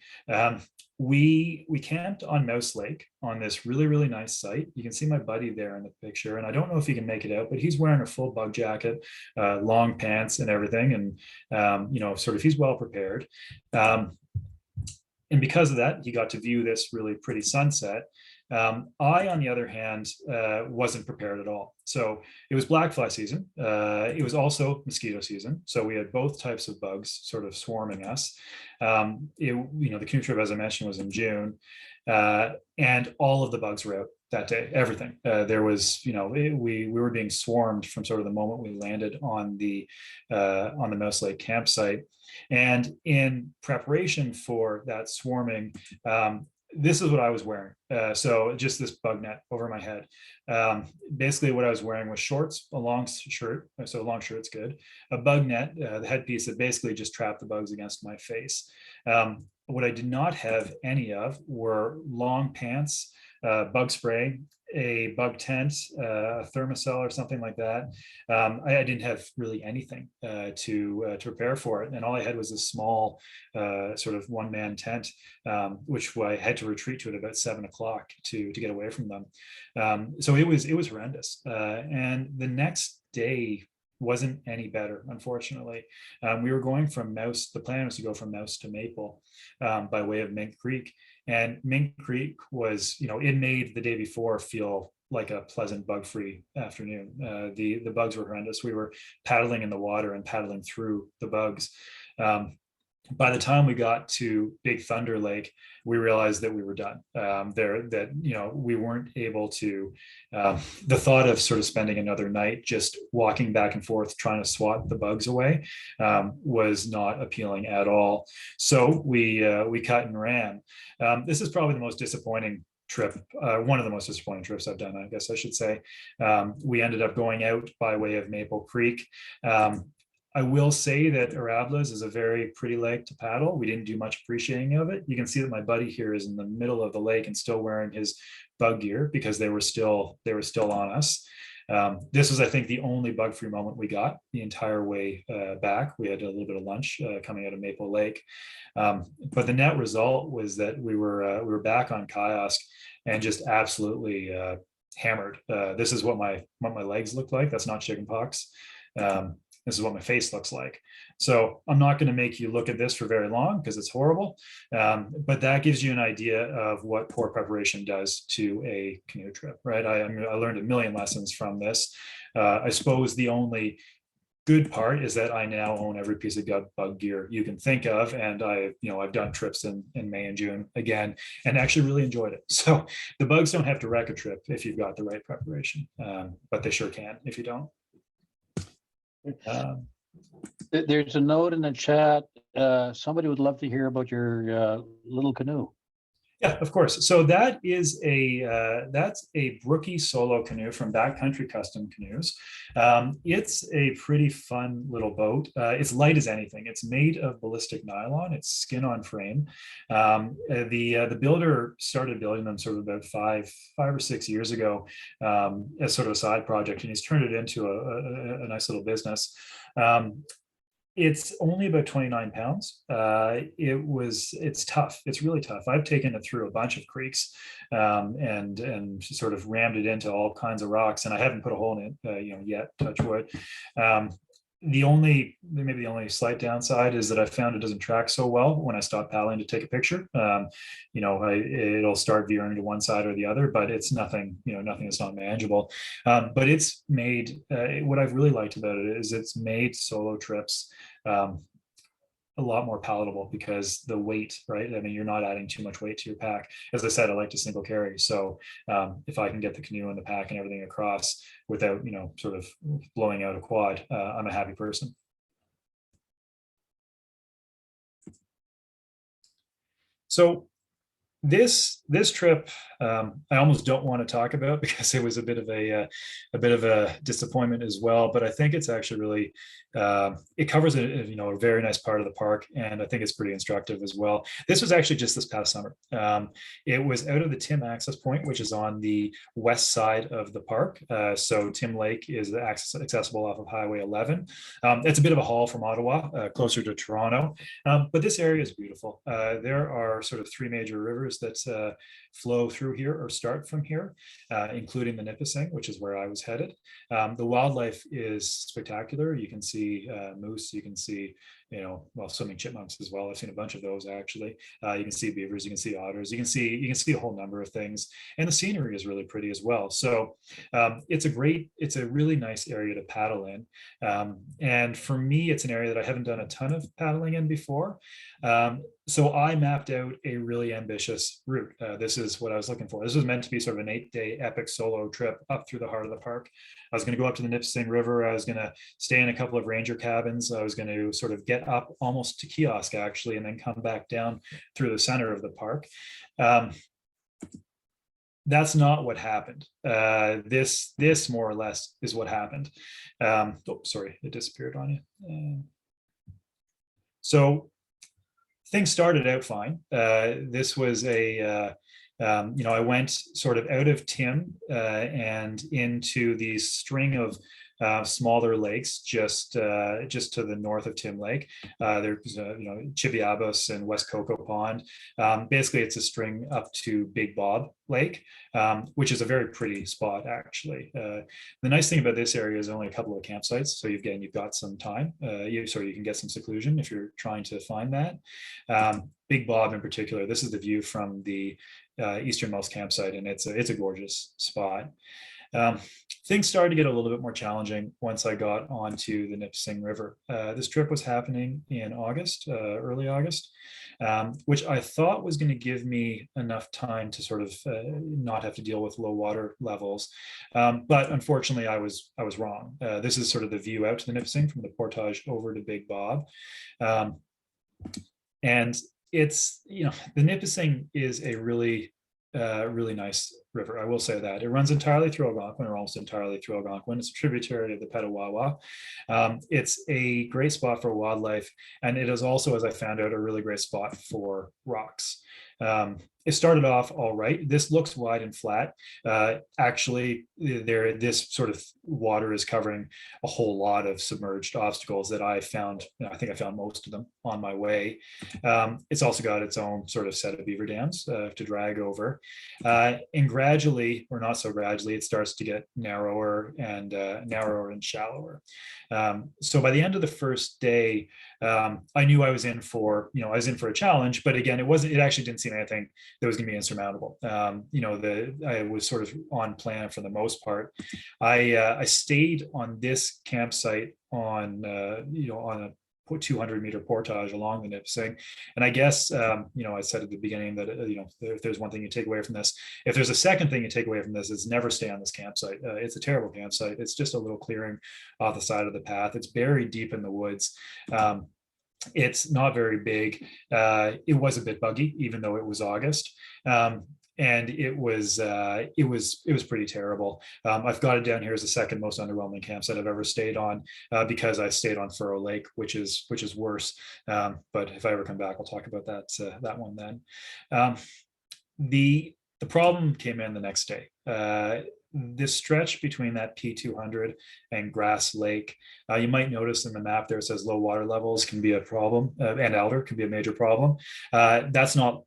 We camped on Mouse Lake on this really, really nice site. You can see my buddy there in the picture, and I don't know if he can make it out, but he's wearing a full bug jacket, long pants and everything. And, sort of he's well prepared. And because of that, he got to view this really pretty sunset. I, on the other hand, wasn't prepared at all. So it was black fly season. It was also mosquito season. So we had both types of bugs sort of swarming us. The canoe trip, as I mentioned, was in June, and all of the bugs were out that day. Everything. There was, we were being swarmed from sort of the moment we landed on the Mouse Lake campsite. And in preparation for that swarming, this is what I was wearing. So just this bug net over my head. Basically what I was wearing was shorts, a long shirt. So a long shirt's good. A bug net, the headpiece that basically just trapped the bugs against my face. What I did not have any of were long pants, bug spray, a bug tent, a thermocell or something like that. I didn't have really anything to prepare for it. And all I had was this small sort of one-man tent, which I had to retreat to at about 7 o'clock to get away from them. So it was horrendous. And the next day wasn't any better, unfortunately. We were going from the plan was to go from Mouse to Maple by way of Mink Creek. And Mink Creek was, it made the day before feel like a pleasant bug-free afternoon. The bugs were horrendous. We were paddling in the water and paddling through the bugs. By the time we got to Big Thunder Lake, we realized that we were done. That we weren't able to. The thought of sort of spending another night just walking back and forth trying to swat the bugs away was not appealing at all. So we cut and ran. This is probably the most disappointing trip, one of the most disappointing trips I've done, I guess I should say. We ended up going out by way of Maple Creek. I will say that Arablez is a very pretty lake to paddle. We didn't do much appreciating of it. You can see that my buddy here is in the middle of the lake and still wearing his bug gear because they were still on us. This was, I think, the only bug-free moment we got the entire way back. We had a little bit of lunch coming out of Maple Lake, but the net result was that we were back on kiosk and just absolutely hammered. This is what my legs looked like. That's not chickenpox. This is what my face looks like. So I'm not going to make you look at this for very long because it's horrible. But that gives you an idea of what poor preparation does to a canoe trip, right? I learned a million lessons from this. I suppose the only good part is that I now own every piece of bug gear you can think of. And I've done trips in May and June again, and actually really enjoyed it. So the bugs don't have to wreck a trip if you've got the right preparation, but they sure can if you don't. There's a note in the chat. Somebody would love to hear about your little canoe. Yeah, of course. So that is that's a Brookie solo canoe from Backcountry Custom Canoes. It's a pretty fun little boat. It's light as anything. It's made of ballistic nylon. It's skin on frame. The builder started building them sort of about five or 6 years ago as sort of a side project, and he's turned it into a nice little business. It's only about 29 pounds. It's tough. It's really tough. I've taken it through a bunch of creeks and sort of rammed it into all kinds of rocks, and I haven't put a hole in it yet, touch wood. Maybe the only slight downside is that I found it doesn't track so well when I stop paddling to take a picture. It'll start veering to one side or the other, but it's nothing that's not manageable. But it's made, what I've really liked about it is it's made solo trips a lot more palatable because the weight, right? I mean, you're not adding too much weight to your pack. As I said, I like to single carry. So if I can get the canoe and the pack and everything across without, sort of blowing out a quad, I'm a happy person. So this trip, I almost don't want to talk about because it was a bit of a disappointment as well. But I think it's actually really it covers a very nice part of the park, and I think it's pretty instructive as well. This was actually just this past summer. It was out of the Tim access point, which is on the west side of the park. So Tim Lake is accessible off of Highway 11. It's a bit of a haul from Ottawa, closer to Toronto, but this area is beautiful. There are sort of three major rivers that flow through here or start from here, including the Nipissing, which is where I was headed. The wildlife is spectacular. You can see moose, you can see, swimming chipmunks as well. I've seen a bunch of those actually. You can see beavers, you can see otters, you can see a whole number of things, and the scenery is really pretty as well. So it's a really nice area to paddle in. And for me, it's an area that I haven't done a ton of paddling in before. So I mapped out a really ambitious route. This is what I was looking for. This was meant to be sort of an 8-day epic solo trip up through the heart of the park. I was going to go up to the Nipissing River. I was going to stay in a couple of ranger cabins. I was going to sort of get up almost to kiosk actually, and then come back down through the center of the park. That's not what happened. This more or less is what happened. Sorry, it disappeared on you. So things started out fine. This was I went sort of out of Tim and into the string of smaller lakes just to the north of Tim Lake. There's Chibiabos and West Cocoa Pond. Basically, it's a string up to Big Bob Lake, which is a very pretty spot actually. The nice thing about this area is only a couple of campsites, so you've got some time. You can get some seclusion if you're trying to find that. Big Bob in particular, this is the view from the easternmost campsite, and it's a gorgeous spot. Um, Things started to get a little bit more challenging once I got onto the Nipissing River. This trip was happening in August, early August, which I thought was going to give me enough time to sort of not have to deal with low water levels. But unfortunately, I was wrong. This is sort of the view out to the Nipissing from the portage over to Big Bob. Um, and it's, the Nipissing is a really nice river. I will say that it runs entirely through Algonquin, or almost entirely through Algonquin. It's a tributary of the Petawawa. It's a great spot for wildlife, and it is also, as I found out, a really great spot for rocks. It started off all right. This looks wide and flat. Actually, this sort of water is covering a whole lot of submerged obstacles that I found. I think I found most of them on my way. It's also got its own sort of set of beaver dams to drag over. And gradually, or not so gradually, it starts to get narrower and shallower. So by the end of the first day, I knew I was in for a challenge, but again, it actually didn't seem anything that was going to be insurmountable. I was sort of on plan for the most part. I stayed on this campsite on a 200-meter portage along the Nipissing. And I guess, I said at the beginning that, if there's one thing you take away from this, if there's a second thing you take away from this, it's never stay on this campsite. It's a terrible campsite. It's just a little clearing off the side of the path. It's buried deep in the woods. It's not very big. It was a bit buggy, even though it was August. And it was pretty terrible. I've got it down here as the second most underwhelming campsite I've ever stayed on, because I stayed on Furrow Lake, which is worse. But if I ever come back, I'll talk about that one then. The problem came in the next day. This stretch between that P200 and Grass Lake, you might notice in the map there it says low water levels can be a problem, and elder can be a major problem. That's not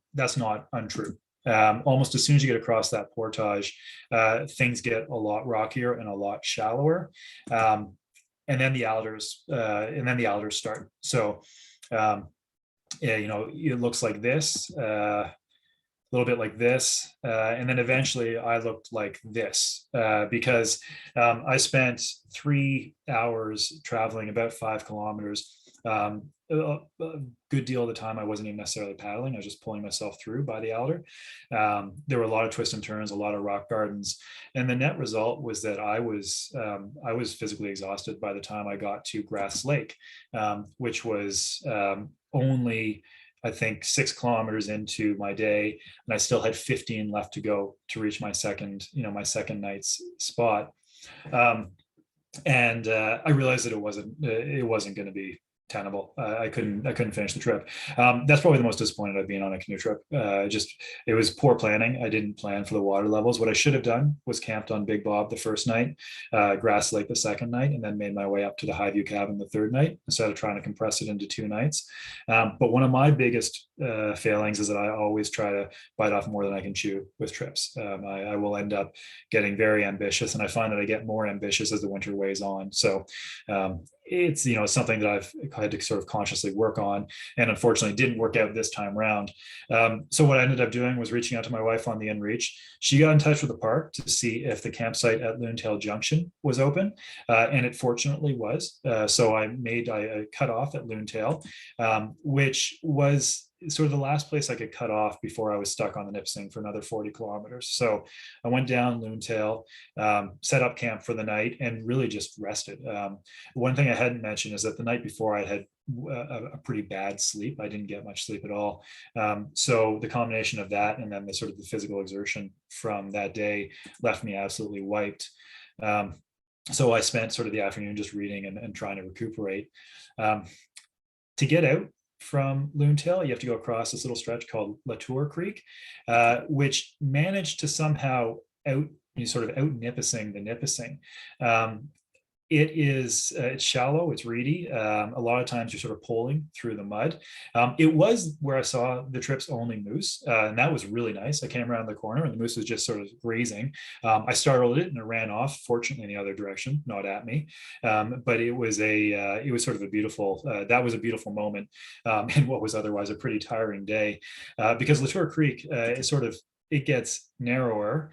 untrue. Almost as soon as you get across that portage, things get a lot rockier and a lot shallower, and then the alders start. So, it looks like this. A little bit like this, and then eventually I looked like this, because I spent 3 hours traveling about 5 kilometers. A good deal of the time I wasn't even necessarily paddling. I was just pulling myself through by the Alder. There were a lot of twists and turns, a lot of rock gardens, and the net result was that I was physically exhausted by the time I got to Grass Lake, which was only, I think, 6 kilometers into my day, and I still had 15 left to go to reach my second night's spot. And I realized that it wasn't going to be tenable. I couldn't finish the trip. That's probably the most disappointed I've been on a canoe trip. It was poor planning. I didn't plan for the water levels. What I should have done was camped on Big Bob the first night, Grass Lake the second night, and then made my way up to the Highview cabin the third night, instead of trying to compress it into 2 nights. But one of my biggest failings is that I always try to bite off more than I can chew with trips. I will end up getting very ambitious, and I find that I get more ambitious as the winter weighs on. So it's something that I've had to sort of consciously work on, and unfortunately didn't work out this time around. So what I ended up doing was reaching out to my wife on the InReach. She got in touch with the park to see if the campsite at Loontail Junction was open, and it fortunately was. So I cut off at Loontail, which was sort of the last place I could cut off before I was stuck on the Nipissing for another 40 kilometers. So I went down Loontail, set up camp for the night, and really just rested. One thing I hadn't mentioned is that the night before I had a pretty bad sleep. I didn't get much sleep at all. So the combination of that and then the sort of the physical exertion from that day left me absolutely wiped. So I spent sort of the afternoon just reading and trying to recuperate. To get out from Loontail, you have to go across this little stretch called Latour Creek, which managed to somehow out Nipissing the Nipissing. it's shallow, it's reedy. A lot of times you're sort of pulling through the mud. It was where I saw the trip's only moose, and that was really nice. I came around the corner and the moose was just sort of grazing. I startled it and it ran off, fortunately in the other direction, not at me. But it was sort of a beautiful, that was a beautiful moment in what was otherwise a pretty tiring day, because Latour Creek it gets narrower.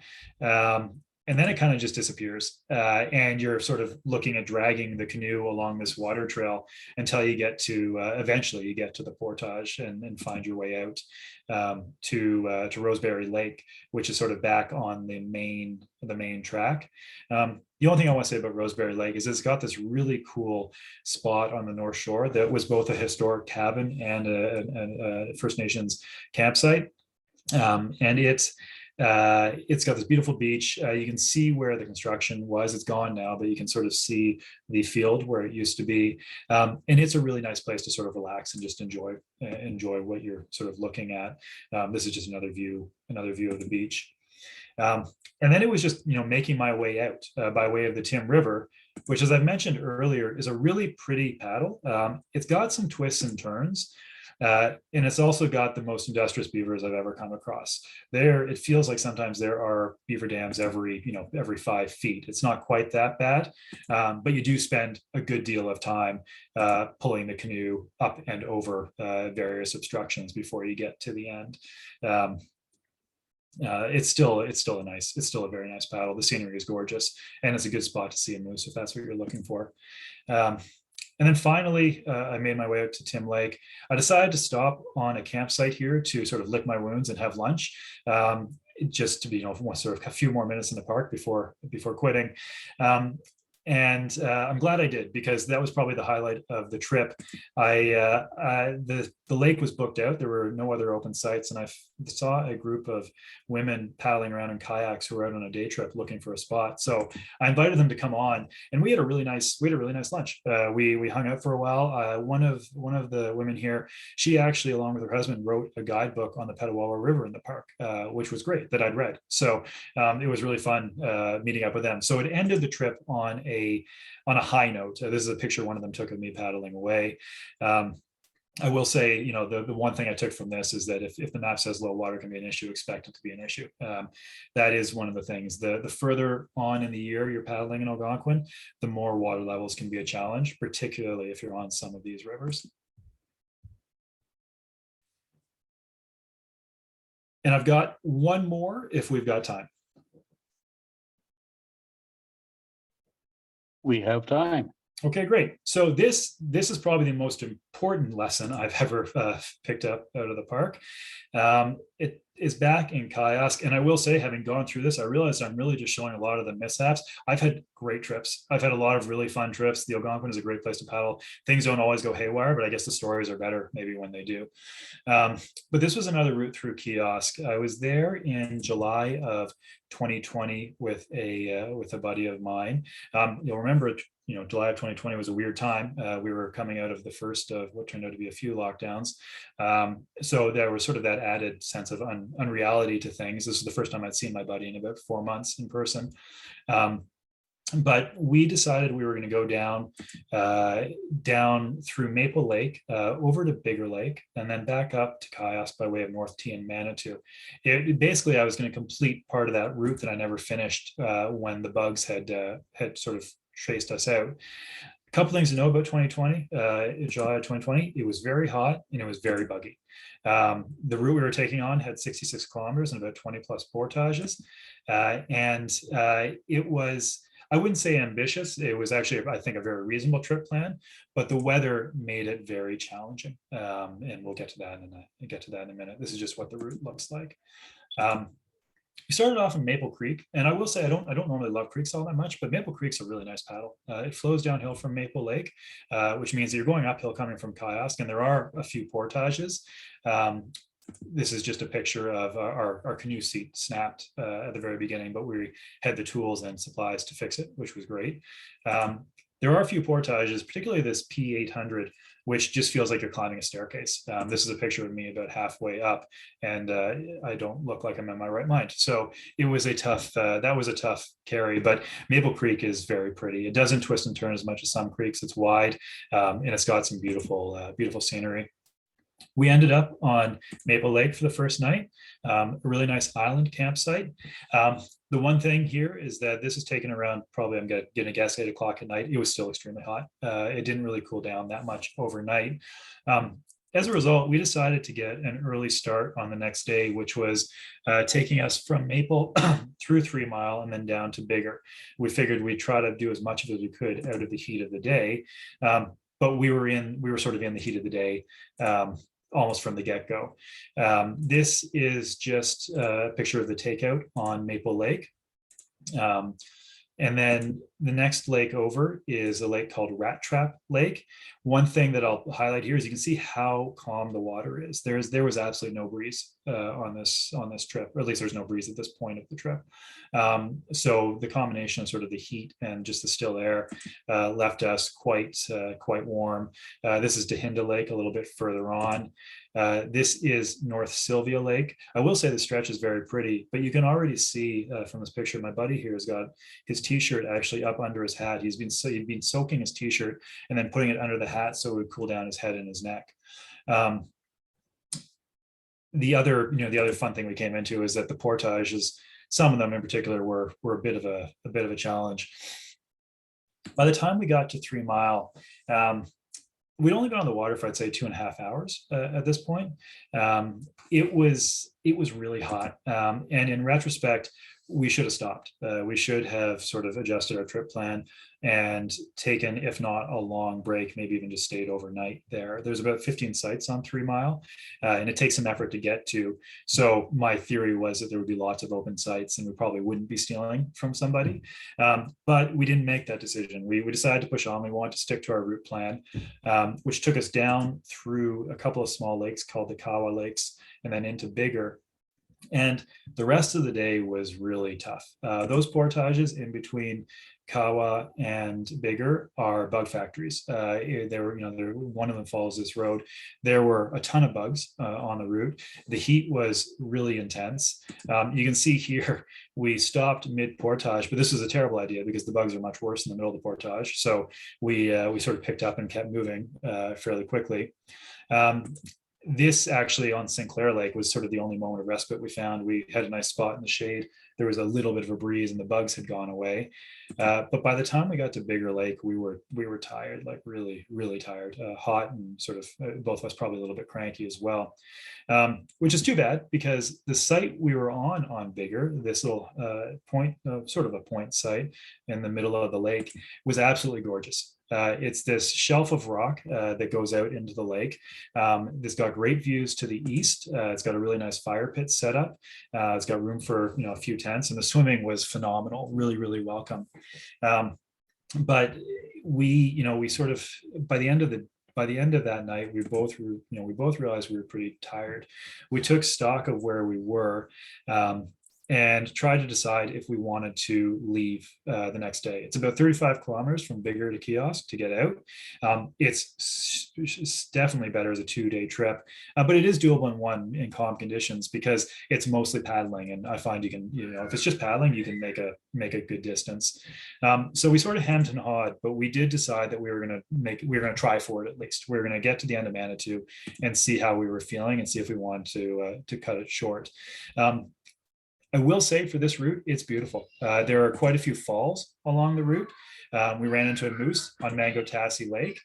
And then it kind of just disappears. And you're sort of looking at dragging the canoe along this water trail until you get to, eventually you get to the portage and find your way out to Roseberry Lake, which is sort of back on the main track. The only thing I want to say about Roseberry Lake is it's got this really cool spot on the North Shore that was both a historic cabin and a First Nations campsite. And it's got this beautiful beach. You can see where the construction was. It's gone now, but you can sort of see the field where it used to be. And it's a really nice place to sort of relax and just enjoy what you're sort of looking at. This is just another view of the beach. And then it was just, making my way out by way of the Tim River, which, as I mentioned earlier, is a really pretty paddle. It's got some twists and turns. And it's also got the most industrious beavers I've ever come across. It feels like sometimes there are beaver dams every 5 feet. It's not quite that bad, but you do spend a good deal of time pulling the canoe up and over various obstructions before you get to the end. It's still a very nice paddle. The scenery is gorgeous, and it's a good spot to see a moose if that's what you're looking for. And then finally, I made my way out to Tim Lake. I decided to stop on a campsite here to sort of lick my wounds and have lunch, just to be, sort of a few more minutes in the park before quitting. And I'm glad I did, because that was probably the highlight of the trip. The lake was booked out. There were no other open sites, and I saw a group of women paddling around in kayaks who were out on a day trip looking for a spot. So I invited them to come on, and we had a really nice lunch. We hung out for a while. One of the women here, she actually, along with her husband, wrote a guidebook on the Petawawa River in the park, which was great, that I'd read. So it was really fun meeting up with them. So it ended the trip on a high note. This is a picture one of them took of me paddling away. I will say, the one thing I took from this is that if the map says low water can be an issue, expect it to be an issue. That is one of the things. The further on in the year you're paddling in Algonquin, the more water levels can be a challenge, particularly if you're on some of these rivers. And I've got one more if we've got time. We have time. Okay, great. So this is probably the most important lesson I've ever picked up out of the park. It is back in Kiosk, and I will say, having gone through this, I realized I'm really just showing a lot of the mishaps. I've had great trips. I've had a lot of really fun trips. The Algonquin is a great place to paddle. Things don't always go haywire, but I guess the stories are better maybe when they do. But this was another route through Kiosk. I was there in July of 2020 with a buddy of mine. You'll remember, July of 2020 was a weird time. We were coming out of the first of what turned out to be a few lockdowns. So there was sort of that added sense of unreality to things. This is the first time I'd seen my buddy in about 4 months in person. But we decided we were going to go down through Maple Lake, over to Bigger Lake, and then back up to Kiosk by way of North T and Manitou. Basically, I was going to complete part of that route that I never finished when the bugs had sort of chased us out. A couple things to know about 2020, July of 2020, it was very hot and it was very buggy. The route we were taking on had 66 kilometers and about 20 plus portages. It was, I wouldn't say ambitious. It was actually, I think, a very reasonable trip plan, but the weather made it very challenging. And we'll get to that in a minute. This is just what the route looks like. We started off in Maple Creek, and I will say I don't normally love creeks all that much, but Maple Creek's a really nice paddle. It flows downhill from Maple Lake, which means that you're going uphill coming from Kiosk, and there are a few portages. This is just a picture of our canoe seat snapped at the very beginning, but we had the tools and supplies to fix it, which was great. There are a few portages, particularly this P800, which just feels like you're climbing a staircase. This is a picture of me about halfway up, and I don't look like I'm in my right mind. So it was a tough, that was a tough carry, but Maple Creek is very pretty. It doesn't twist and turn as much as some creeks. It's wide, and it's got some beautiful, beautiful scenery. We ended up on Maple Lake for the first night, a really nice island campsite. The one thing here is that this is taken around, probably I'm going to guess 8 o'clock at night. It was still extremely hot. It didn't really cool down that much overnight. As a result, we decided to get an early start on the next day, which was taking us from Maple through 3 Mile and then down to Bigger. We figured we'd try to do as much of it as we could out of the heat of the day. But we were sort of in the heat of the day, almost from the get-go. This is just a picture of the takeout on Maple Lake. And then the next lake over is a lake called Rat Trap Lake. One thing that I'll highlight here is you can see how calm the water is. There was absolutely no breeze on this trip, or at least there's no breeze at this point of the trip. So the combination of sort of the heat and just the still air left us quite warm. This is Dehinda Lake a little bit further on. This is North Sylvia Lake. I will say the stretch is very pretty, but you can already see from this picture, my buddy here has got his t-shirt actually up under his hat. He'd been soaking his t-shirt and then putting it under the hat so it would cool down his head and his neck. The other fun thing we came into is that the portages, some of them in particular, were a bit of a challenge. By the time we got to 3 Mile, we'd only been on the water for, I'd say, 2.5 hours at this point. It was really hot, and in retrospect, we should have stopped. We should have sort of adjusted our trip plan and taken, if not a long break, maybe even just stayed overnight there. There's about 15 sites on 3 Mile, and it takes some effort to get to. So my theory was that there would be lots of open sites and we probably wouldn't be stealing from somebody. But we didn't make that decision. We decided to push on. We wanted to stick to our route plan, which took us down through a couple of small lakes called the Kawa Lakes and then into Bigger. And the rest of the day was really tough. Those portages in between Kawa and Bigger are bug factories. One of them follows this road. There were a ton of bugs on the route. The heat was really intense. You can see here, we stopped mid-portage, but this was a terrible idea because the bugs are much worse in the middle of the portage. So we sort of picked up and kept moving fairly quickly. This actually on Sinclair Lake was sort of the only moment of respite we found. We had a nice spot in the shade. There was a little bit of a breeze and the bugs had gone away. But by the time we got to Bigger Lake, we were tired, like really, really tired, hot, and sort of both of us probably a little bit cranky as well, which is too bad because the site we were on Bigger, this little point, sort of a point site in the middle of the lake, was absolutely gorgeous. It's this shelf of rock that goes out into the lake. It's got great views to the east. It's got a really nice fire pit set up. It's got room for a few tents, and the swimming was phenomenal. Really, really welcome. But we sort of by the end of that night, we both realized we were pretty tired. We took stock of where we were. And try to decide if we wanted to leave the next day. It's about 35 kilometers from Bigger to Kiosk to get out. It's definitely better as a 2-day trip, but it is doable in calm conditions because it's mostly paddling. And I find you can, if it's just paddling, you can make a good distance. So we sort of hemmed and hawed, but we did decide that we were going to try for it at least. We were going to get to the end of Manitou and see how we were feeling and see if we wanted to cut it short. I will say for this route, it's beautiful. There are quite a few falls along the route. We ran into a moose on Mango Tassie Lake.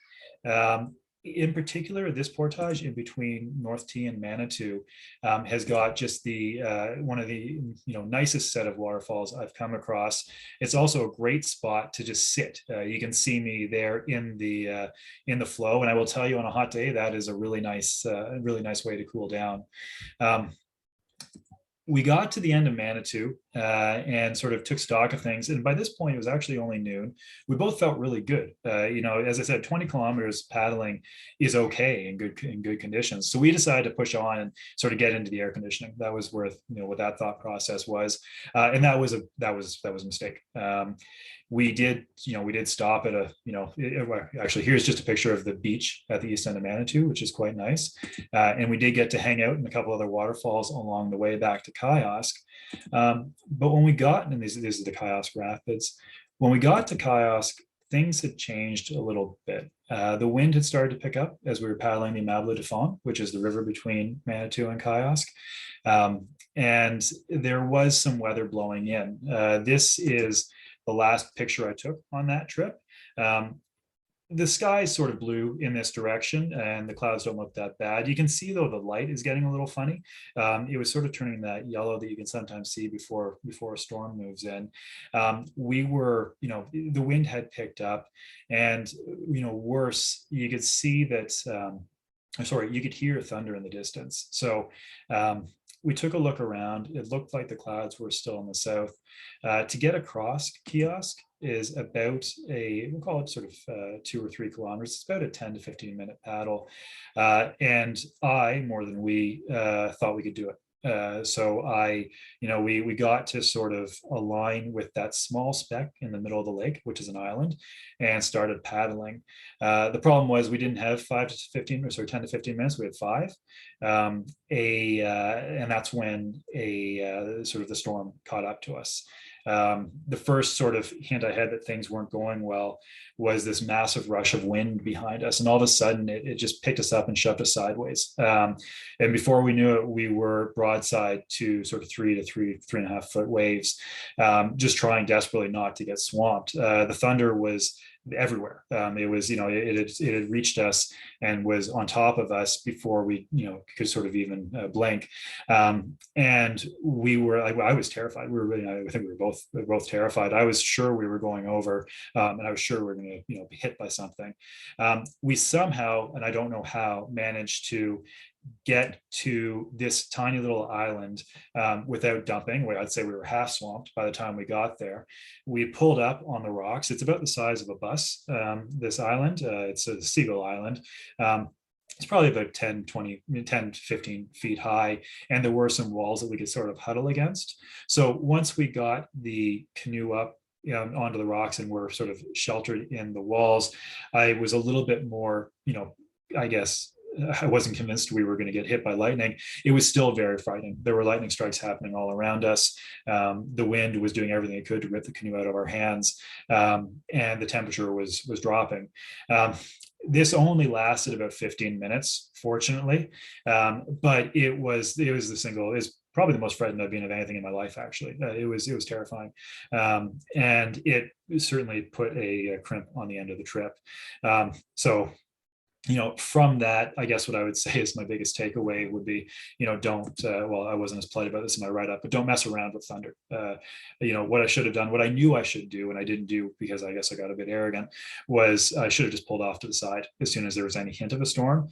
In particular, this portage in between North T and Manitou has got just the one of the nicest set of waterfalls I've come across. It's also a great spot to just sit. You can see me there in the flow, and I will tell you, on a hot day, that is a really nice way to cool down. we got to the end of Manitou and sort of took stock of things. And by this point, it was actually only noon. We both felt really good. As I said, 20 kilometers paddling is okay in good conditions. So we decided to push on and sort of get into the air conditioning. That was worth what that thought process was, and that was a mistake. We did stop at actually, here's just a picture of the beach at the east end of Manitou, which is quite nice. And we did get to hang out in a couple other waterfalls along the way back to Kiosk. But when we got, and these are the Kiosk Rapids, when we got to Kiosk, things had changed a little bit. The wind had started to pick up as we were paddling the Mabla de Fon, which is the river between Manitou and Kiosk. And there was some weather blowing in. This is the last picture I took on that trip. The sky is sort of blue in this direction and the clouds don't look that bad. You can see though the light is getting a little funny. It was sort of turning that yellow that you can sometimes see before a storm moves in. We were, the wind had picked up and, worse, you could see that, you could hear thunder in the distance. So we took a look around. It looked like the clouds were still in the south. To get across Kiosk is about we'll call it sort of 2 or 3 kilometers. It's about a 10 to 15 minute paddle. And I, more than we, thought we could do it. We got to sort of align with that small speck in the middle of the lake, which is an island, and started paddling. The problem was we didn't have 5 to 15 minutes or 10 to 15 minutes. We had 5. And that's when sort of the storm caught up to us. The first sort of hint I had that things weren't going well was this massive rush of wind behind us. And all of a sudden it just picked us up and shoved us sideways. And before we knew it, we were broadside to sort of 3 to 3.5 foot waves, just trying desperately not to get swamped. The thunder was everywhere. It was, it had reached us and was on top of us before we, could sort of even blink. And we were like, I was terrified. We were really, I think we were both terrified. I was sure we were going over, and I was sure we were going to, be hit by something. We somehow, and I don't know how, managed to get to this tiny little island without dumping. I'd say we were half swamped by the time we got there. We pulled up on the rocks. It's about the size of a bus, this island. It's a Seagull Island. It's probably about 10 to 15 feet high. And there were some walls that we could sort of huddle against. So once we got the canoe up onto the rocks and were sort of sheltered in the walls, I was a little bit more, I guess, I wasn't convinced we were going to get hit by lightning. It was still very frightening. There were lightning strikes happening all around us. The wind was doing everything it could to rip the canoe out of our hands, and the temperature was dropping. This only lasted about 15 minutes, fortunately, but it was probably the most frightened I've been of anything in my life. Actually, it was terrifying, and it certainly put a crimp on the end of the trip. From that, I guess what I would say is my biggest takeaway would be, don't, I wasn't as polite about this in my write-up, but don't mess around with thunder. What I should have done, what I knew I should do, and I didn't do because I guess I got a bit arrogant, was I should have just pulled off to the side as soon as there was any hint of a storm.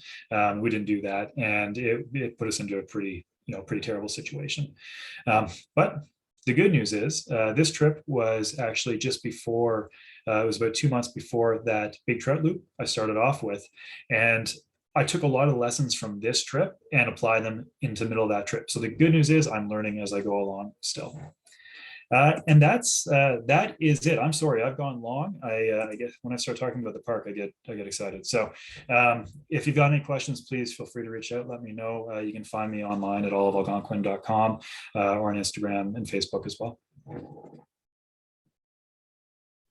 We didn't do that. And it put us into a pretty terrible situation. But the good news is this trip was actually just before, it was about 2 months before that big trout loop I started off with. And I took a lot of lessons from this trip and applied them into the middle of that trip. So the good news is I'm learning as I go along still. And that is it. I'm sorry, I've gone long. I guess when I start talking about the park, I get excited. So if you've got any questions, please feel free to reach out. Let me know. You can find me online at allavalgonquin.com or on Instagram and Facebook as well.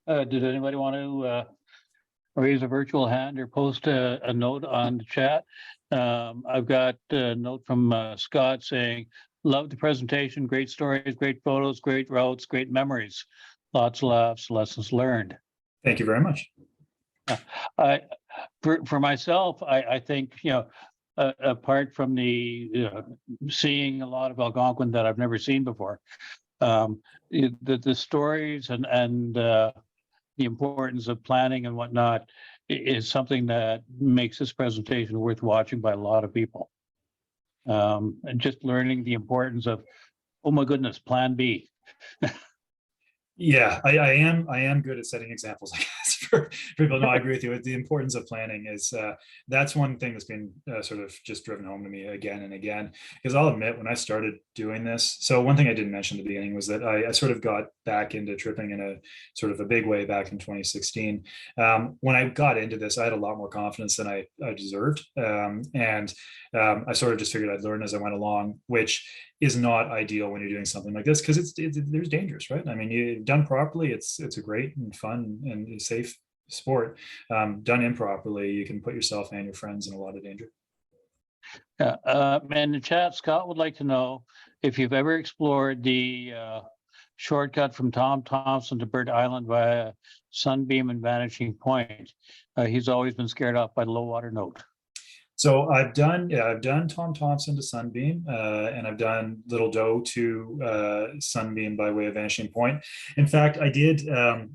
Did anybody want to raise a virtual hand or post a note on the chat? I've got a note from Scott saying, "Love the presentation, great stories, great photos, great routes, great memories, lots of laughs, lessons learned." Thank you very much. For myself, I think, apart from the seeing a lot of Algonquin that I've never seen before, the stories and the importance of planning and whatnot is something that makes this presentation worth watching by a lot of people. And just learning the importance of oh my goodness, plan B. Yeah, I am good at setting examples, I guess, for people. No, I agree with you. The importance of planning is that's one thing that's been sort of just driven home to me again and again. Because I'll admit, when I started doing this, so one thing I didn't mention at the beginning was that I sort of got back into tripping in a sort of a big way back in 2016. When I got into this, I had a lot more confidence than I deserved, and I sort of just figured I'd learn as I went along, which is not ideal when you're doing something like this, because there's dangerous, right? I mean, you done properly, it's a great and fun and safe sport. Done improperly, you can put yourself and your friends in a lot of danger. Yeah, in the chat, Scott would like to know if you've ever explored the shortcut from Tom Thompson to Bird Island via Sunbeam and Vanishing Point. He's always been scared off by the low water note. So I've done Tom Thompson to Sunbeam, and I've done Little Doe to Sunbeam by way of Vanishing Point. In fact, I did a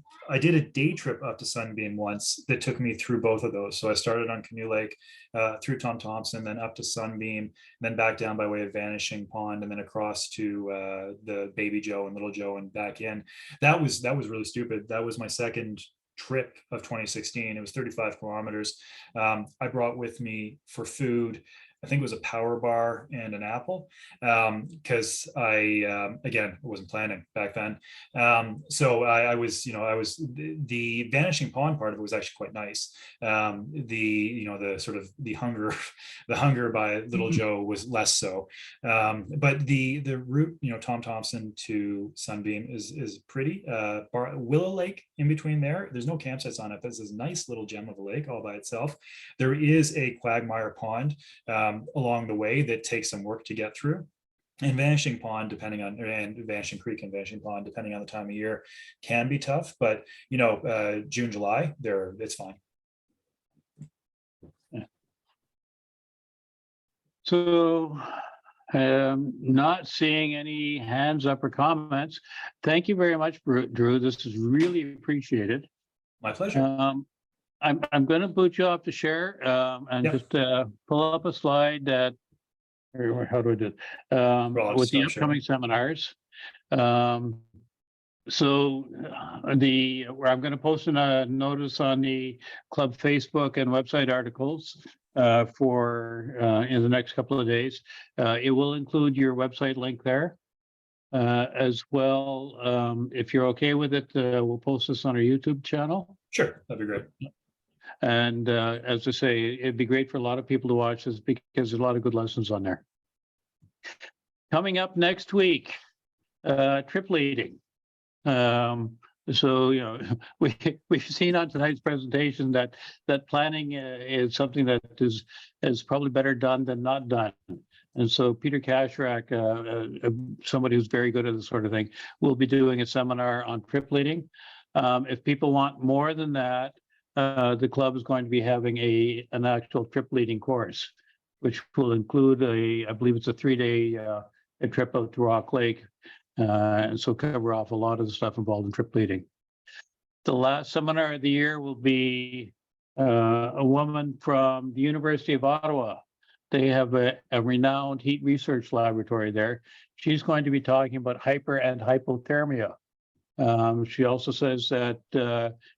day trip up to Sunbeam once that took me through both of those. So I started on Canoe Lake, through Tom Thompson, then up to Sunbeam, then back down by way of Vanishing Pond, and then across to the Baby Joe and Little Joe and back in. That was really stupid. That was my second trip of 2016. It was 35 kilometers. I brought with me for food, I think it was a power bar and an apple, because again, I wasn't planning back then. So I was, the Vanishing Pond part of it was actually quite nice. The sort of the hunger, the hunger by Little Joe was less so. But the route, Tom Thompson to Sunbeam is pretty. Willow Lake in between there. There's no campsites on it. There's this nice little gem of a lake all by itself. There is a quagmire pond along the way that takes some work to get through. And Vanishing Pond, and Vanishing Creek and Vanishing Pond, depending on the time of year, can be tough. But June, July, it's fine. Yeah. So, not seeing any hands up or comments. Thank you very much, Drew. This is really appreciated. My pleasure. I'm going to boot you off to share and Yep. just pull up a slide that, or how do I do it? With the upcoming seminars. So where I'm going to post a notice on the club Facebook and website articles for in the next couple of days. It will include your website link there as well. If you're okay with it, we'll post this on our YouTube channel. Sure, that'd be great. And as I say, it'd be great for a lot of people to watch this because there's a lot of good lessons on there. Coming up next week, trip leading. So we've seen on tonight's presentation that planning is something that is probably better done than not done. And so Peter Kasherak, somebody who's very good at this sort of thing, will be doing a seminar on trip leading. If people want more than that, the club is going to be having an actual trip leading course, which will include I believe it's a 3-day a trip out to Rock Lake, and so cover off a lot of the stuff involved in trip leading. The last seminar of the year will be a woman from the University of Ottawa. They have a renowned heat research laboratory there. She's going to be talking about hyper and hypothermia. She also says that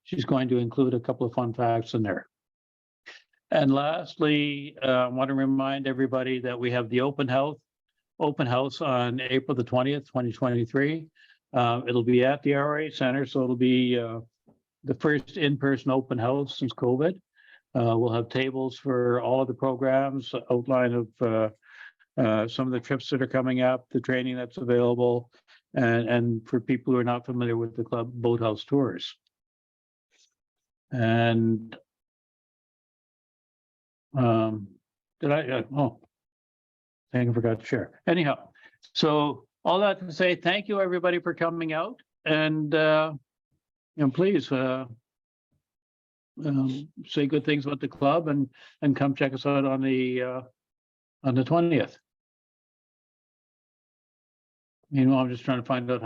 she's going to include a couple of fun facts in there. And lastly, I want to remind everybody that we have the open house on April the 20th, 2023. It'll be at the RA Center, so it'll be the first in-person open house since COVID. We'll have tables for all of the programs, outline of some of the trips that are coming up, the training that's available, and for people who are not familiar with the club, boathouse tours. And did I? Oh, I think I forgot to share. Anyhow, so all that to say, thank you everybody for coming out, and please say good things about the club and come check us out on the 20th. Meanwhile, I'm just trying to find out